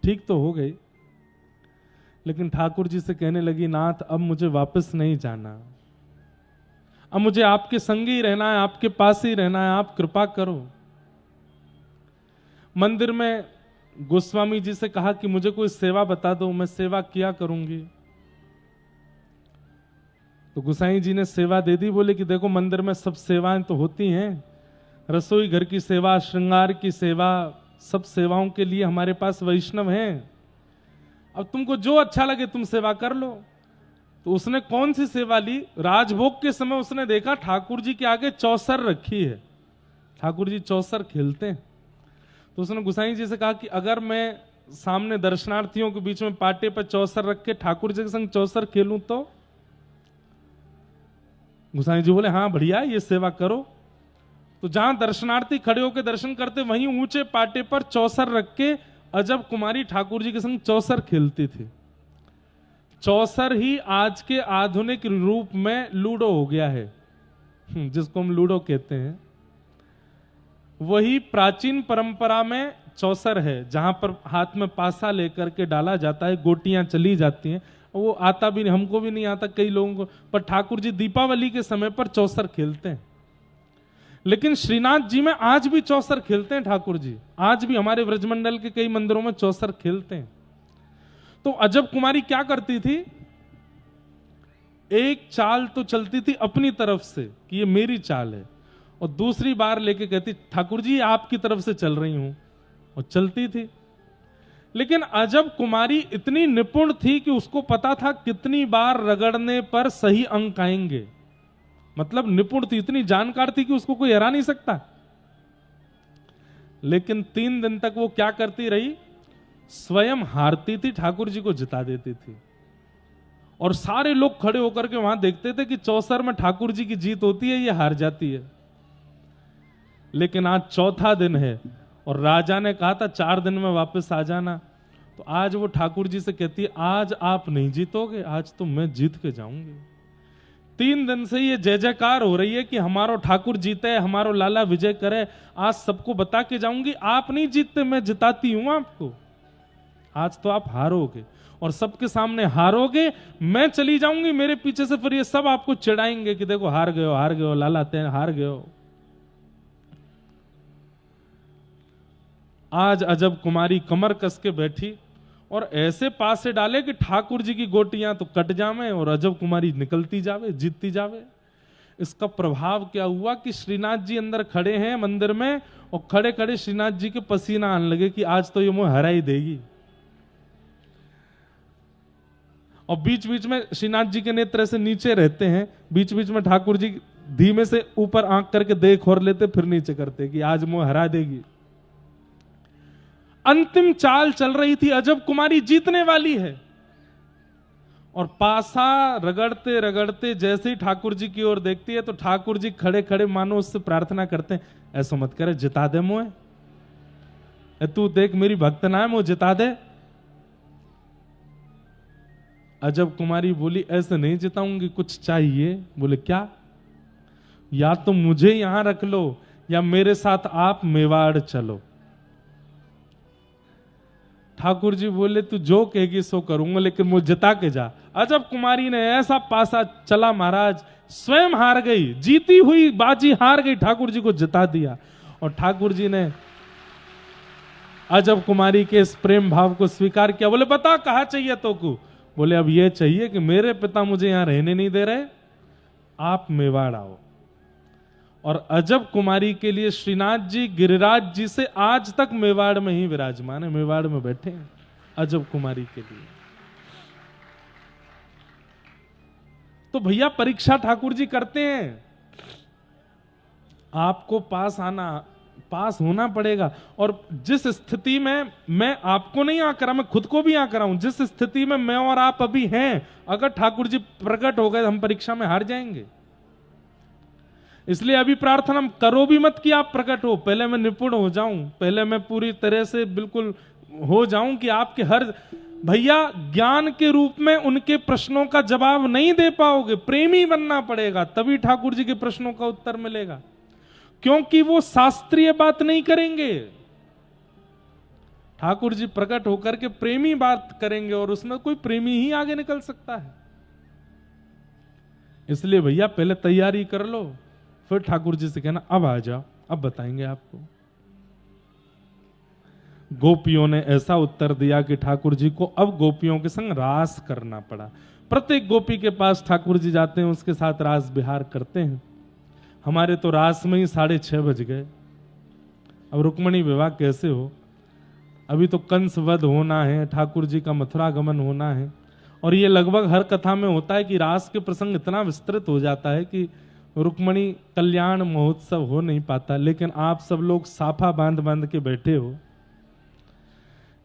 ठीक तो हो गई, लेकिन ठाकुर जी से कहने लगी, नाथ अब मुझे वापस नहीं जाना, अब मुझे आपके संग ही रहना है, आपके पास ही रहना है, आप कृपा करो। मंदिर में गोस्वामी जी से कहा कि मुझे कोई सेवा बता दो, मैं सेवा किया करूंगी। तो गोसाई जी ने सेवा दे दी। बोले कि देखो मंदिर में सब सेवाएं तो होती हैं, रसोई घर की सेवा, श्रृंगार की सेवा, सब सेवाओं के लिए हमारे पास वैष्णव हैं, अब तुमको जो अच्छा लगे तुम सेवा कर लो। तो उसने कौन सी सेवा ली? राजभोग के समय उसने देखा ठाकुर जी के आगे चौसर रखी है, ठाकुर जी चौसर खेलते हैं। तो उसने गोसाई जी से कहा कि अगर मैं सामने दर्शनार्थियों के बीच में पाटे पर चौसर रख के ठाकुर जी के संग चौसर खेलूं तो? गोसाई जी बोले हाँ बढ़िया, ये सेवा करो। तो जहां दर्शनार्थी खड़े होकर दर्शन करते, वहीं ऊंचे पाटे पर चौसर रख के अजब कुमारी ठाकुर जी के संग चौसर खेलती थी। चौसर ही आज के आधुनिक रूप में लूडो हो गया है, जिसको हम लूडो कहते हैं। वही प्राचीन परंपरा में चौसर है, जहां पर हाथ में पासा लेकर के डाला जाता है, गोटियां चली जाती हैं। वो आता भी नहीं, हमको भी नहीं आता कई लोगों को, पर ठाकुर जी दीपावली के समय पर चौसर खेलते हैं। लेकिन श्रीनाथ जी में आज भी चौसर खेलते हैं ठाकुर जी, आज भी हमारे व्रजमंडल के कई मंदिरों में चौसर खेलते हैं। तो अजब कुमारी क्या करती थी? एक चाल तो चलती थी अपनी तरफ से कि ये मेरी चाल है, और दूसरी बार लेके कहती ठाकुर जी आपकी तरफ से चल रही हूं, और चलती थी। लेकिन अजब कुमारी इतनी निपुण थी कि उसको पता था कितनी बार रगड़ने पर सही अंक आएंगे। मतलब निपुण थी, इतनी जानकार थी कि उसको कोई हरा नहीं सकता। लेकिन 3 दिन तक वो क्या करती रही, स्वयं हारती थी, ठाकुर जी को जिता देती थी। और सारे लोग खड़े होकर के वहां देखते थे कि चौसर में ठाकुर जी की जीत होती है, ये हार जाती है। लेकिन आज चौथा दिन है और राजा ने कहा था 4 दिन में वापस आ जाना। तो आज वो ठाकुर जी से कहती है, आज आप नहीं जीतोगे, आज तो मैं जीत के जाऊंगी। 3 दिन से ये जय जयकार हो रही है कि हमारो ठाकुर जीते, हमारो लाला विजय करे, आज सबको बता के जाऊंगी, आप नहीं जीतते, मैं जिताती हूं आपको। आज तो आप हारोगे और सबके सामने हारोगे, मैं चली जाऊंगी, मेरे पीछे से फिर ये सब आपको चिढ़ाएंगे कि देखो हार गए हो लाला, ते हार गए हो। आज अजब कुमारी कमर कस के बैठी और ऐसे पास से डाले कि ठाकुर जी की गोटियां तो कट जावे और अजब कुमारी निकलती जावे, जीतती जावे। इसका प्रभाव क्या हुआ कि श्रीनाथ जी अंदर खड़े हैं मंदिर में और खड़े खड़े श्रीनाथ जी के पसीना आने लगे कि आज तो ये मुझे हरा ही देगी। और बीच बीच में श्रीनाथ जी के नेत्र ऐसे नीचे रहते हैं, बीच बीच में ठाकुर जी धीमे से ऊपर आंख करके देख और लेते, फिर नीचे करते कि आज मुझे हरा देगी। अंतिम चाल चल रही थी, अजब कुमारी जीतने वाली है। और पासा रगड़ते रगड़ते जैसे ही ठाकुर जी की ओर देखती है तो ठाकुर जी खड़े खड़े मानो उससे प्रार्थना करते हैं, ऐसा मत करे, जिता दे मुझे, तू देख मेरी भक्त ना है, मुझे जिता दे। अजब कुमारी बोली, ऐसे नहीं जिताऊंगी, कुछ चाहिए। बोले क्या? या तो मुझे यहां रख लो या मेरे साथ आप मेवाड़ चलो। ठाकुर जी बोले, तू जो कहेगी सो करूंगा, लेकिन मुझे जिता के जा। अजब कुमारी ने ऐसा पासा चला महाराज, स्वयं हार गई, जीती हुई बाजी हार गई, ठाकुर जी को जिता दिया। और ठाकुर जी ने अजब कुमारी के इस प्रेम भाव को स्वीकार किया। बोले बता कहा चाहिए तो को? बोले अब ये चाहिए कि मेरे पिता मुझे यहां रहने नहीं दे रहे, आप मेवाड़ आओ। और अजब कुमारी के लिए श्रीनाथ जी गिरिराज जी से आज तक मेवाड़ में ही विराजमान है, मेवाड़ में बैठे हैं अजब कुमारी के लिए। तो भैया परीक्षा ठाकुर जी करते हैं, आपको पास होना पड़ेगा। और जिस स्थिति में मैं आपको नहीं आकर, मैं खुद को भी आकर हूं, जिस स्थिति में मैं और आप अभी हैं, अगर ठाकुर जी प्रकट हो गए हम परीक्षा में हार जाएंगे। इसलिए अभी प्रार्थना करो भी मत कि आप प्रकट हो, पहले मैं निपुण हो जाऊं, पहले मैं पूरी तरह से बिल्कुल हो जाऊं कि आपके हर भैया ज्ञान के रूप में उनके प्रश्नों का जवाब नहीं दे पाओगे, प्रेमी बनना पड़ेगा, तभी ठाकुर जी के प्रश्नों का उत्तर मिलेगा। क्योंकि वो शास्त्रीय बात नहीं करेंगे, ठाकुर जी प्रकट होकर के प्रेमी बात करेंगे और उसमें कोई प्रेमी ही आगे निकल सकता है। इसलिए भैया पहले तैयारी कर लो, फिर ठाकुर जी से कहना अब आ जाओ, अब बताएंगे आपको। गोपियों ने ऐसा उत्तर दिया कि ठाकुर जी को अब गोपियों के संग रास करना पड़ा। प्रत्येक गोपी के पास ठाकुर जी जाते हैं, उसके साथ रास विहार करते हैं। हमारे तो रास में ही 6:30 बज गए। अब रुक्मणी विवाह कैसे हो? अभी तो कंस वध होना है, ठाकुर जी का मथुरा गमन होना है। और ये लगभग हर कथा में होता है कि रास के प्रसंग इतना विस्तृत हो जाता है कि रुक्मणी कल्याण महोत्सव हो नहीं पाता। लेकिन आप सब लोग साफा बांध बांध के बैठे हो,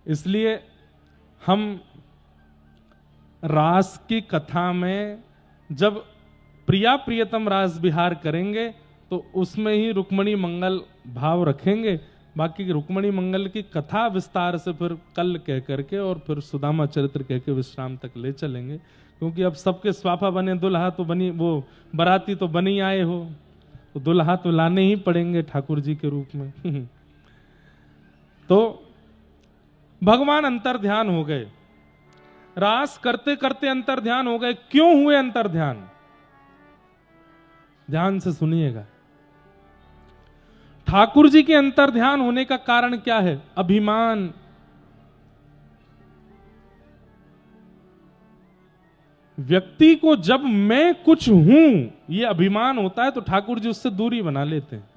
इसलिए हम रास की कथा में जब प्रिया प्रियतम रास विहार करेंगे तो उसमें ही रुक्मणी मंगल भाव रखेंगे। बाकी रुक्मणी मंगल की कथा विस्तार से फिर कल कह करके और फिर सुदामा चरित्र कह के विश्राम तक ले चलेंगे। क्योंकि अब सबके स्वाफा बने, दुल्हा तो बनी, वो बराती तो बनी आए हो, तो दुल्हा तो लाने ही पड़ेंगे ठाकुर जी के रूप में। तो भगवान अंतर ध्यान हो गए, रास करते करते अंतर ध्यान हो गए। क्यों हुए अंतर ध्यान? ध्यान से सुनिएगा। ठाकुर जी के अंतर ध्यान होने का कारण क्या है? अभिमान। व्यक्ति को जब मैं कुछ हूं ये अभिमान होता है तो ठाकुर जी उससे दूरी बना लेते हैं।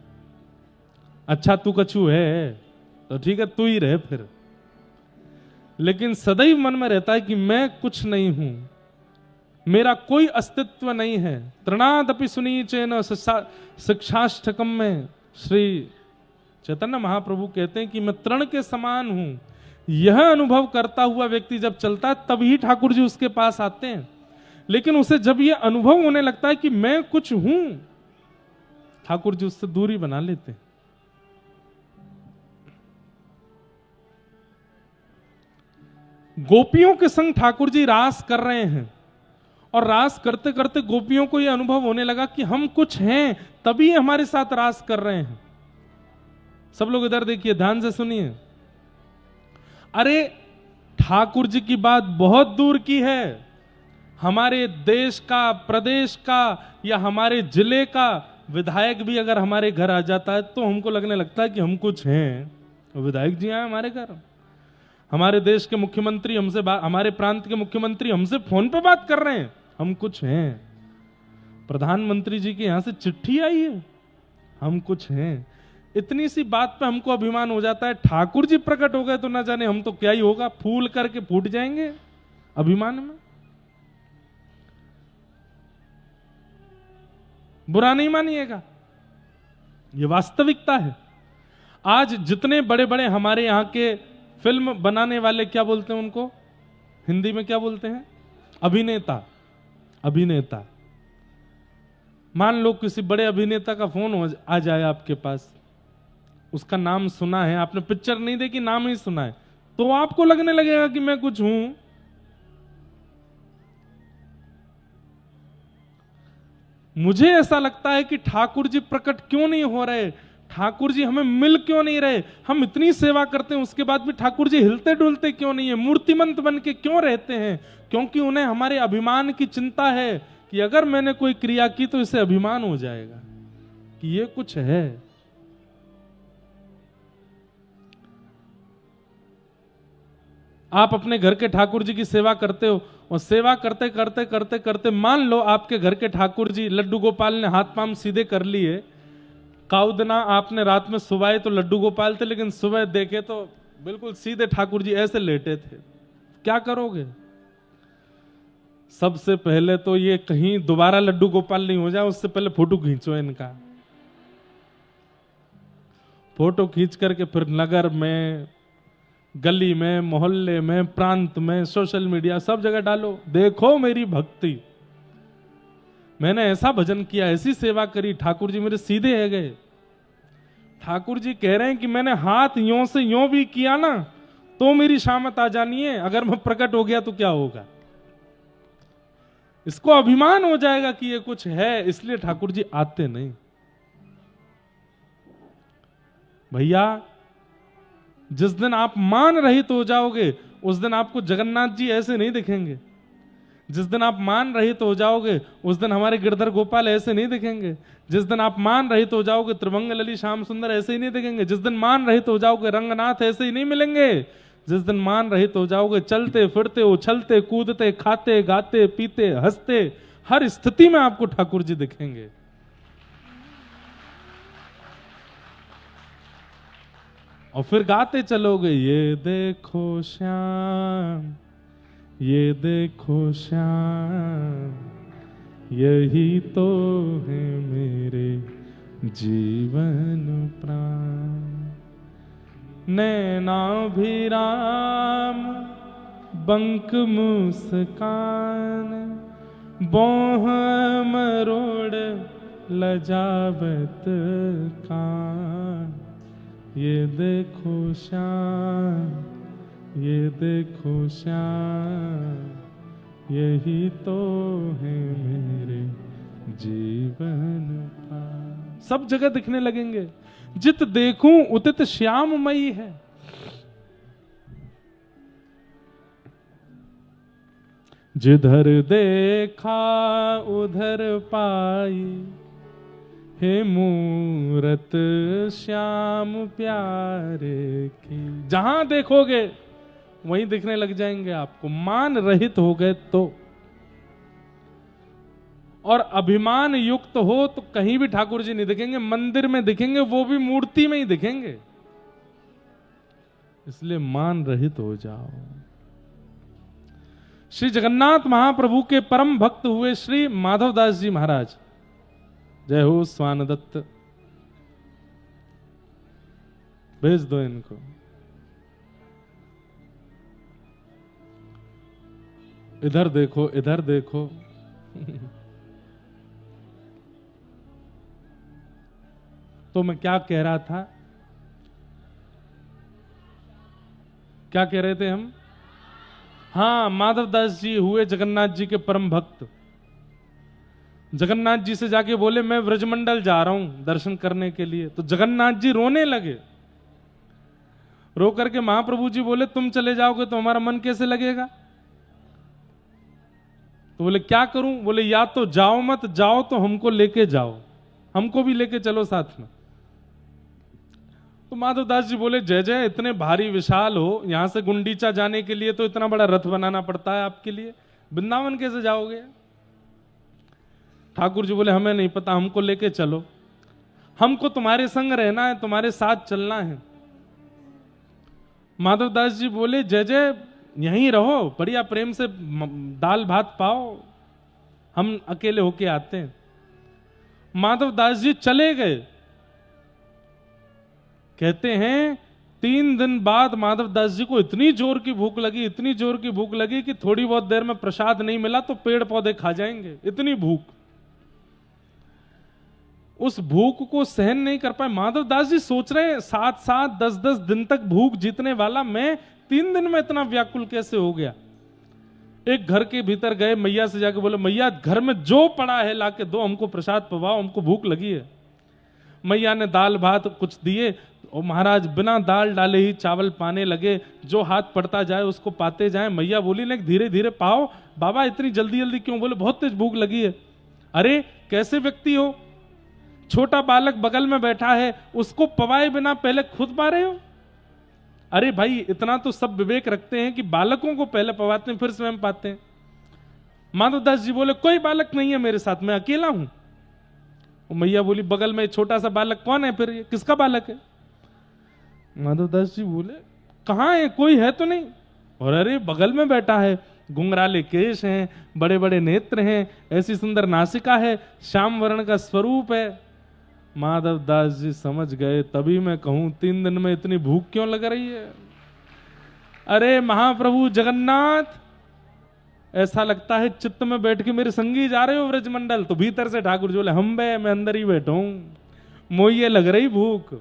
अच्छा तू कछु है तो ठीक है, तू ही रहे फिर। लेकिन सदैव मन में रहता है कि मैं कुछ नहीं हूं, मेरा कोई अस्तित्व नहीं है। तृणादपि सुनीचेन शिक्षाष्टकम में श्री चैतन्य महाप्रभु कहते हैं कि मैं तृण के समान हूं। यह अनुभव करता हुआ व्यक्ति जब चलता है तभी ठाकुर जी उसके पास आते हैं। लेकिन उसे जब यह अनुभव होने लगता है कि मैं कुछ हूं, ठाकुर जी उससे दूरी बना लेते हैं। गोपियों के संग ठाकुर जी रास कर रहे हैं और रास करते करते गोपियों को यह अनुभव होने लगा कि हम कुछ हैं, तभी हमारे साथ रास कर रहे हैं। सब लोग इधर देखिए, ध्यान से सुनिए। अरे ठाकुर जी की बात बहुत दूर की है, हमारे देश का, प्रदेश का या हमारे जिले का विधायक भी अगर हमारे घर आ जाता है तो हमको लगने लगता है कि हम कुछ हैं। विधायक जी आए हमारे घर, हमारे देश के मुख्यमंत्री हमसे, हमारे प्रांत के मुख्यमंत्री हमसे फोन पे बात कर रहे हैं, हम कुछ हैं। प्रधानमंत्री जी के यहां से चिट्ठी आई है, हम कुछ हैं। इतनी सी बात पे हमको अभिमान हो जाता है। ठाकुर जी प्रकट हो गए तो ना जाने हम तो क्या ही होगा, फूल करके फूट जाएंगे अभिमान में। बुरा नहीं मानिएगा, ये वास्तविकता है। आज जितने बड़े बड़े हमारे यहां के फिल्म बनाने वाले, क्या बोलते हैं उनको, हिंदी में क्या बोलते हैं, अभिनेता, अभिनेता। मान लो किसी बड़े अभिनेता का फोन आ जाए आपके पास, उसका नाम सुना है आपने, पिक्चर नहीं देखी, नाम ही सुना है, तो आपको लगने लगेगा कि मैं कुछ हूं। मुझे ऐसा लगता है कि ठाकुर जी प्रकट क्यों नहीं हो रहे, ठाकुर जी हमें मिल क्यों नहीं रहे। हम इतनी सेवा करते हैं उसके बाद भी ठाकुर जी हिलते डुलते क्यों नहीं है, मूर्तिमंत बन के क्यों रहते हैं। क्योंकि उन्हें हमारे अभिमान की चिंता है कि अगर मैंने कोई क्रिया की तो इसे अभिमान हो जाएगा कि ये कुछ है। आप अपने घर के ठाकुर जी की सेवा करते हो और सेवा करते करते करते करते मान लो आपके घर के ठाकुर जी लड्डू गोपाल ने हाथ पांव सीधे कर लिए, काउदना आपने रात में सुबाए तो लड्डू गोपाल थे, लेकिन सुबह देखे तो बिल्कुल सीधे ठाकुर जी ऐसे लेटे थे। क्या करोगे? सबसे पहले तो ये कहीं दोबारा लड्डू गोपाल नहीं हो जाए उससे पहले फोटो खींचो इनका। फोटो खींच करके फिर नगर में, गली में, मोहल्ले में, प्रांत में, सोशल मीडिया सब जगह डालो, देखो मेरी भक्ति, मैंने ऐसा भजन किया, ऐसी सेवा करी, ठाकुर जी मेरे सीधे है गए। ठाकुर जी कह रहे हैं कि मैंने हाथ यों से यों भी किया ना तो मेरी शामत आ जानी है, अगर मैं प्रकट हो गया तो क्या होगा। इसको अभिमान हो जाएगा कि ये कुछ है, इसलिए ठाकुर जी आते नहीं। भैया जिस दिन आप मान रहित हो जाओगे उस दिन आपको जगन्नाथ जी ऐसे नहीं दिखेंगे। जिस दिन आप मान रहित हो जाओगे उस दिन हमारे गिरधर गोपाल ऐसे नहीं दिखेंगे। जिस दिन आप मान रहित हो जाओगे त्रिभंग लली श्याम सुंदर ऐसे ही नहीं दिखेंगे। जिस दिन मान रहित हो जाओगे रंगनाथ ऐसे ही नहीं मिलेंगे। जिस दिन मान रहित हो जाओगे चलते फिरते उछलते कूदते खाते गाते पीते हंसते हर स्थिति में आपको ठाकुर जी दिखेंगे। और फिर गाते चलोगे, ये देखो श्याम, ये देखो श्याम, यही तो है मेरे जीवन प्राण। नैनाभिराम बंक मुस्कान, बोह मरोड़ लजावत कान। ये देखो श्याम, ये देखो श्याम, यही तो है मेरे जीवन प्राण। सब जगह दिखने लगेंगे, जित देखूं उतित श्याममयी है। जिधर देखा उधर पाई, हे मूरत श्याम प्यारे की। जहां देखोगे वहीं दिखने लग जाएंगे आपको, मान रहित हो गए तो। और अभिमान युक्त हो तो कहीं भी ठाकुर जी नहीं दिखेंगे, मंदिर में दिखेंगे, वो भी मूर्ति में ही दिखेंगे। इसलिए मान रहित हो जाओ। श्री जगन्नाथ महाप्रभु के परम भक्त हुए श्री माधवदास जी महाराज, जय हो स्वान दत्त, भेज दो इनको। इधर देखो, इधर देखो। तो मैं क्या कह रहा था, क्या कह रहे थे हम? हाँ, माधवदास जी हुए जगन्नाथ जी के परम भक्त। जगन्नाथ जी से जाके बोले मैं व्रजमंडल जा रहा हूं दर्शन करने के लिए, तो जगन्नाथ जी रोने लगे। रो करके महाप्रभु जी बोले तुम चले जाओगे तो हमारा मन कैसे लगेगा? तो बोले क्या करूं? बोले या तो जाओ मत, जाओ तो हमको लेके जाओ, हमको भी लेके चलो साथ में। तो माधवदास जी बोले जय जय, इतने भारी विशाल हो, यहां से गुंडीचा जाने के लिए तो इतना बड़ा रथ बनाना पड़ता है आपके लिए, वृंदावन कैसे जाओगे? ठाकुर जी बोले हमें नहीं पता, हमको लेके चलो, हमको तुम्हारे संग रहना है, तुम्हारे साथ चलना है। माधवदास जी बोले जय जय, यहीं रहो, बढ़िया प्रेम से दाल भात पाओ, हम अकेले होके आते हैं। माधवदास जी चले गए। कहते हैं 3 दिन बाद माधवदास जी को इतनी जोर की भूख लगी, इतनी जोर की भूख लगी कि थोड़ी बहुत देर में प्रसाद नहीं मिला तो पेड़ पौधे खा जाएंगे, इतनी भूख। उस भूख को सहन नहीं कर पाए। माधवदास जी सोच रहे हैं 7-7, 10-10 दिन तक भूख जीतने वाला मैं 3 दिन में इतना व्याकुल कैसे हो गया। एक घर के भीतर गए, मैया से जाके बोले मैया घर में जो पड़ा है लाके दो, हमको प्रसाद पवाओ, हमको भूख लगी है। मैया ने दाल भात कुछ दिए और महाराज बिना दाल डाले ही चावल पाने लगे, जो हाथ पड़ता जाए उसको पाते जाए। मैया बोली नहीं धीरे धीरे पाओ। बाबा इतनी जल्दी जल्दी क्यों? बोले बहुत तेज भूख लगी है। अरे कैसे व्यक्ति हो, छोटा बालक बगल में बैठा है, उसको पवाए बिना पहले खुद पा रहे हो? अरे भाई इतना तो सब विवेक रखते हैं कि बालकों को पहले पवाते हैं फिर स्वयं पाते हैं। माधवदास जी बोले कोई बालक नहीं है मेरे साथ, मैं अकेला हूं। मैया बोली बगल में छोटा सा बालक कौन है फिर, ये किसका बालक है? माधवदास जी बोले कहां है, कोई है तो नहीं? और अरे बगल में बैठा है, घुंघराले केश हैं, बड़े बड़े नेत्र हैं, ऐसी सुंदर नासिका है, श्याम वर्ण का स्वरूप है। माधवदास जी समझ गए, तभी मैं कहूं 3 दिन में इतनी भूख क्यों लग रही है। अरे महाप्रभु जगन्नाथ, ऐसा लगता है चित्त में बैठ के मेरे संगी जा रहे हो व्रजमंडल। तो भीतर से ठाकुर जी बोले हम बे, मैं अंदर ही बैठा हूं, मोये लग रही भूख।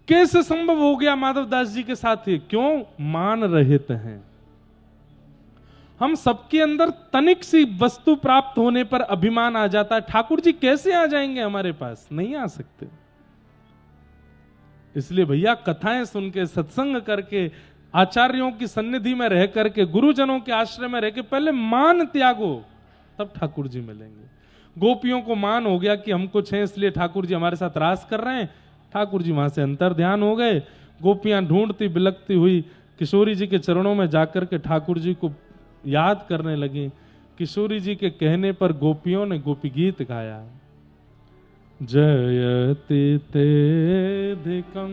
कैसे संभव हो गया माधवदास जी के साथ ही? क्यों? मान रहित हैं। हम सबके अंदर तनिक सी वस्तु प्राप्त होने पर अभिमान आ जाता है। ठाकुर जी कैसे आ जाएंगे हमारे पास? नहीं आ सकते। इसलिए भैया कथाएं सुन के, सत्संग करके, आचार्यों की सन्निधि में रह करके, गुरुजनों के आश्रय में रह के पहले मान त्यागो, तब ठाकुर जी मिलेंगे। गोपियों को मान हो गया कि हम कुछ हैं इसलिए ठाकुर जी हमारे साथ रास कर रहे हैं। ठाकुर जी वहां से अंतर ध्यान हो गए। गोपियां ढूंढती बिलकती हुई किशोरी जी के चरणों में जाकर के ठाकुर जी को याद करने लगी। किशोरी जी के कहने पर गोपियों ने गोपी गीत गाया। जयति तेधिकं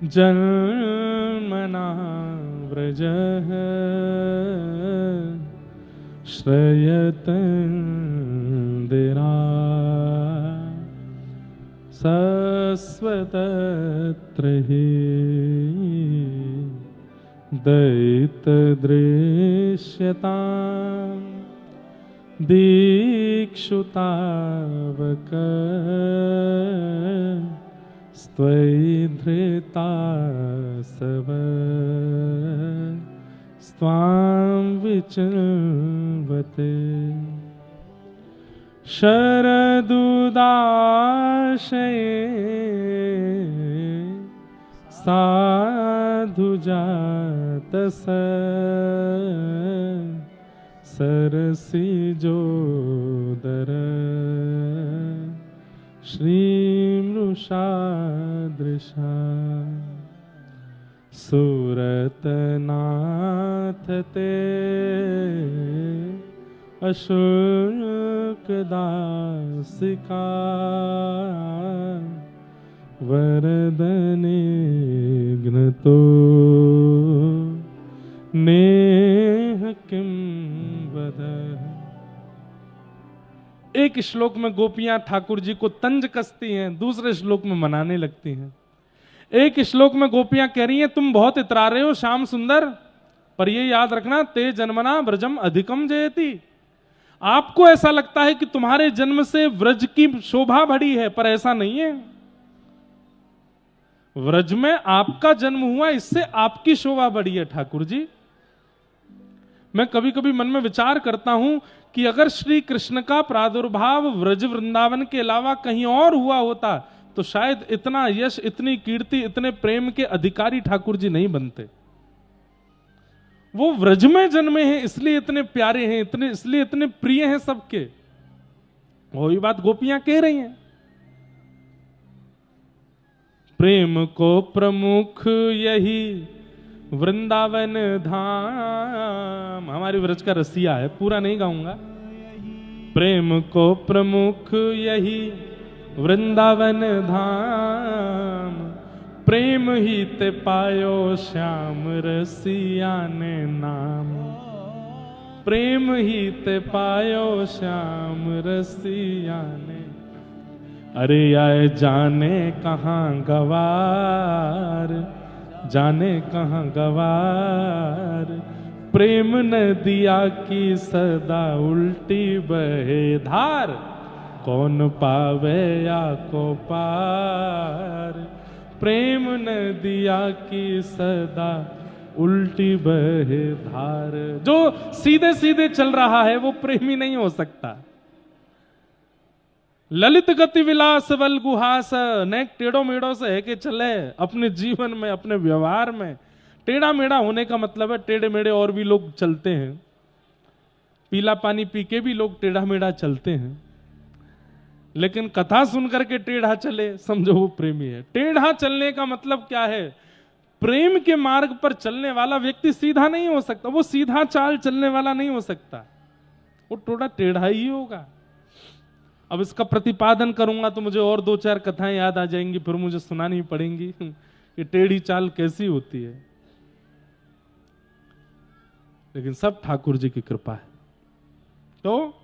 जन्मना व्रजः श्रयतन्दिरा सस्वतत्र हि दयितदृश्यता दीक्षुतावक स्त्वयि धृतासव स्वां विचिन्वते शरदुदाशये साधुजातस सरसिजोदर श्रीमृषादृशा सुरतनाथ ते अशुल्कदासिका वरदने घ्नतो नेह किम वदः। एक श्लोक में गोपियां ठाकुर जी को तंज कसती हैं, दूसरे श्लोक में मनाने लगती हैं। एक श्लोक में गोपियां कह रही हैं तुम बहुत इतरा रहे हो श्याम सुंदर, पर ये याद रखना ते जन्मना ब्रजम अधिकम जयति। आपको ऐसा लगता है कि तुम्हारे जन्म से व्रज की शोभा बढ़ी है, पर ऐसा नहीं है। व्रज में आपका जन्म हुआ, इससे आपकी शोभा बढ़ी है ठाकुर जी। मैं कभी कभी मन में विचार करता हूं कि अगर श्री कृष्ण का प्रादुर्भाव व्रज वृंदावन के अलावा कहीं और हुआ होता तो शायद इतना यश, इतनी कीर्ति, इतने प्रेम के अधिकारी ठाकुर जी नहीं बनते। वो व्रज में जन्मे हैं इसलिए इतने प्यारे हैं, इसलिए इतने प्रिय हैं सबके। वही बात गोपियां कह रही हैं। प्रेम को प्रमुख यही वृंदावन धाम। हमारी व्रज का रसिया है, पूरा नहीं गाऊंगा। प्रेम को प्रमुख यही वृंदावन धाम, प्रेम ही ते पायो श्याम रसिया ने नाम। प्रेम ही ते पायो श्याम रसिया ने। अरे आए जाने कहाँ गवार, जाने कहाँ गवार, प्रेम नदिया की सदा उल्टी बहे धार। कौन पावे या को पार, प्रेम नदिया की सदा उल्टी बहे धार। जो सीधे सीधे चल रहा है वो प्रेमी नहीं हो सकता। ललित गति विलास बल गुहास, नेक टेढ़ो मेढ़ो से है कि चले अपने जीवन में, अपने व्यवहार में। टेढ़ा मेढ़ा होने का मतलब है टेढ़े मेढ़े और भी लोग चलते हैं, पीला पानी पी के भी लोग टेढ़ा मेढ़ा चलते हैं, लेकिन कथा सुन करके टेढ़ा चले समझो वो प्रेमी है। टेढ़ा चलने का मतलब क्या है? प्रेम के मार्ग पर चलने वाला व्यक्ति सीधा नहीं हो सकता, वो सीधा चाल चलने वाला नहीं हो सकता, वो थोड़ा टेढ़ा ही होगा। अब इसका प्रतिपादन करूंगा तो मुझे और दो चार कथाएं याद आ जाएंगी, फिर मुझे सुनानी पड़ेंगी कि टेढ़ी चाल कैसी होती है। लेकिन सब ठाकुर जी की कृपा है। तो